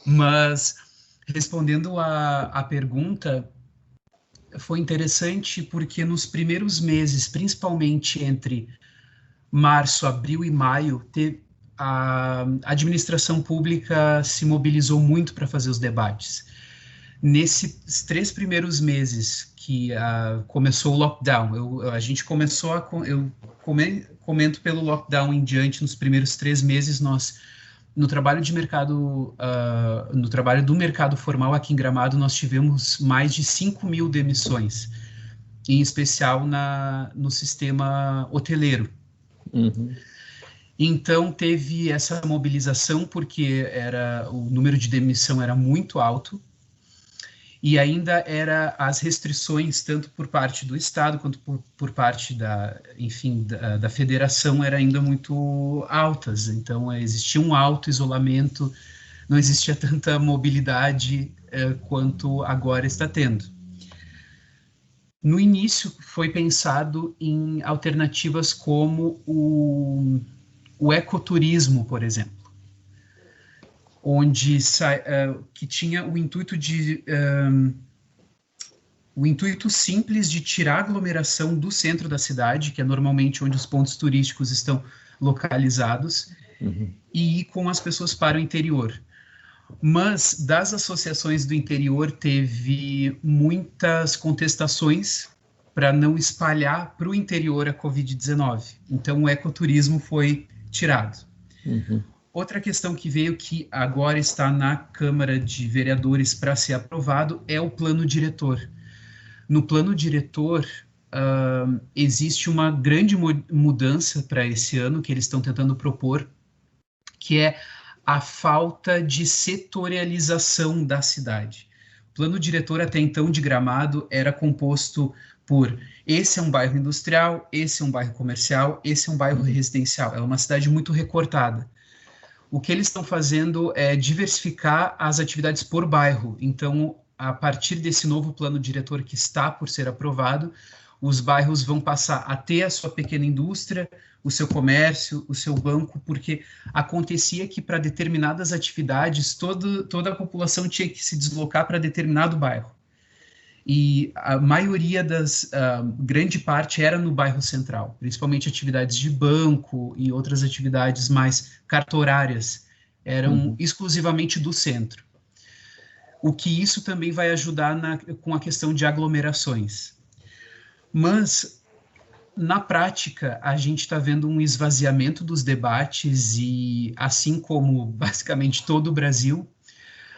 [SPEAKER 3] Mas, respondendo à pergunta, foi interessante porque nos primeiros meses, principalmente entre março, abril e maio, a administração pública se mobilizou muito para fazer os debates. Nesses 3 primeiros meses que começou o lockdown, a gente começou eu comento pelo lockdown em diante, nos primeiros 3 meses, nós, no trabalho de mercado, no trabalho do mercado formal aqui em Gramado, nós tivemos mais de 5.000 demissões, em especial no sistema hoteleiro. Uhum. Então, teve essa mobilização, porque o número de demissão era muito alto, e ainda as restrições, tanto por parte do Estado, quanto por parte da federação, eram ainda muito altas. Então, existia um alto isolamento, não existia tanta mobilidade quanto agora está tendo. No início, foi pensado em alternativas como o ecoturismo, por exemplo, onde que tinha o intuito simples de tirar a aglomeração do centro da cidade, que é normalmente onde os pontos turísticos estão localizados, e ir com as pessoas para o interior. Mas das associações do interior teve muitas contestações para não espalhar para o interior a Covid-19. Então o ecoturismo foi tirado. Outra questão que veio, que agora está na Câmara de Vereadores para ser aprovado, é o plano diretor. No plano diretor, existe uma grande mudança para esse ano, que eles estão tentando propor, que é a falta de setorialização da cidade. O plano diretor até então de Gramado era composto por: esse é um bairro industrial, esse é um bairro comercial, esse é um bairro residencial. É uma cidade muito recortada. O que eles estão fazendo é diversificar as atividades por bairro. Então, a partir desse novo plano diretor que está por ser aprovado, os bairros vão passar a ter a sua pequena indústria, o seu comércio, o seu banco, porque acontecia que para determinadas atividades toda a população tinha que se deslocar para determinado bairro. E a maioria grande parte era no bairro central, principalmente atividades de banco e outras atividades mais cartorárias, eram exclusivamente do centro. O que isso também vai ajudar com a questão de aglomerações. Mas, na prática, a gente está vendo um esvaziamento dos debates e, assim como basicamente todo o Brasil,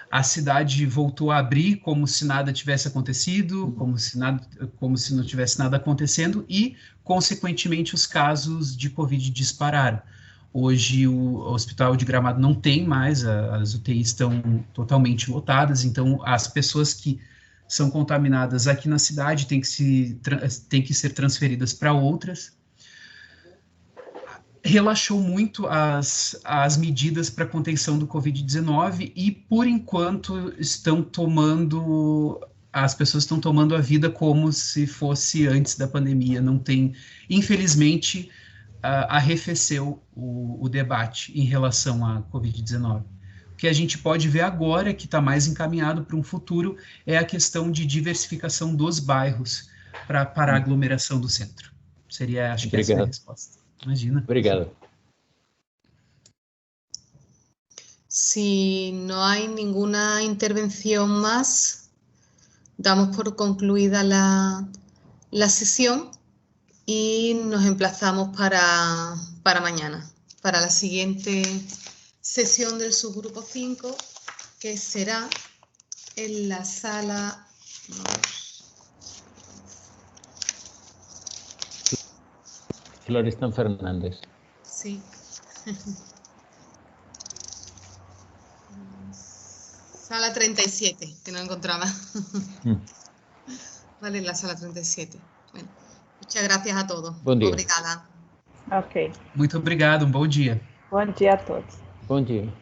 [SPEAKER 3] a cidade voltou a abrir como se nada tivesse acontecido, como se não tivesse nada acontecendo, e, consequentemente, os casos de Covid dispararam. Hoje, o Hospital de Gramado não tem mais, as UTIs estão totalmente lotadas, então as pessoas que são contaminadas aqui na cidade têm que ser transferidas para outras. Relaxou muito as medidas para contenção do Covid-19 e, por enquanto, as pessoas estão tomando a vida como se fosse antes da pandemia. Não tem, infelizmente, arrefeceu o debate em relação à Covid-19. O que a gente pode ver agora, que está mais encaminhado para um futuro, é a questão de diversificação dos bairros para parar a aglomeração do centro. Seria, acho que essa é a resposta. Imagina.
[SPEAKER 4] Obrigado.
[SPEAKER 1] Si no hay ninguna intervención más, damos por concluida la sesión y nos emplazamos para mañana, para la siguiente sesión del subgrupo 5, que será en la sala...
[SPEAKER 4] Florestan Fernández.
[SPEAKER 1] Sí. Sala 37, que no encontraba. Vale, la sala 37. Bueno, muchas gracias a todos.
[SPEAKER 4] Bom dia.
[SPEAKER 1] Obrigada.
[SPEAKER 7] Ok.
[SPEAKER 3] Muito obrigado, um bom dia.
[SPEAKER 7] Bom dia a todos.
[SPEAKER 4] Bom dia.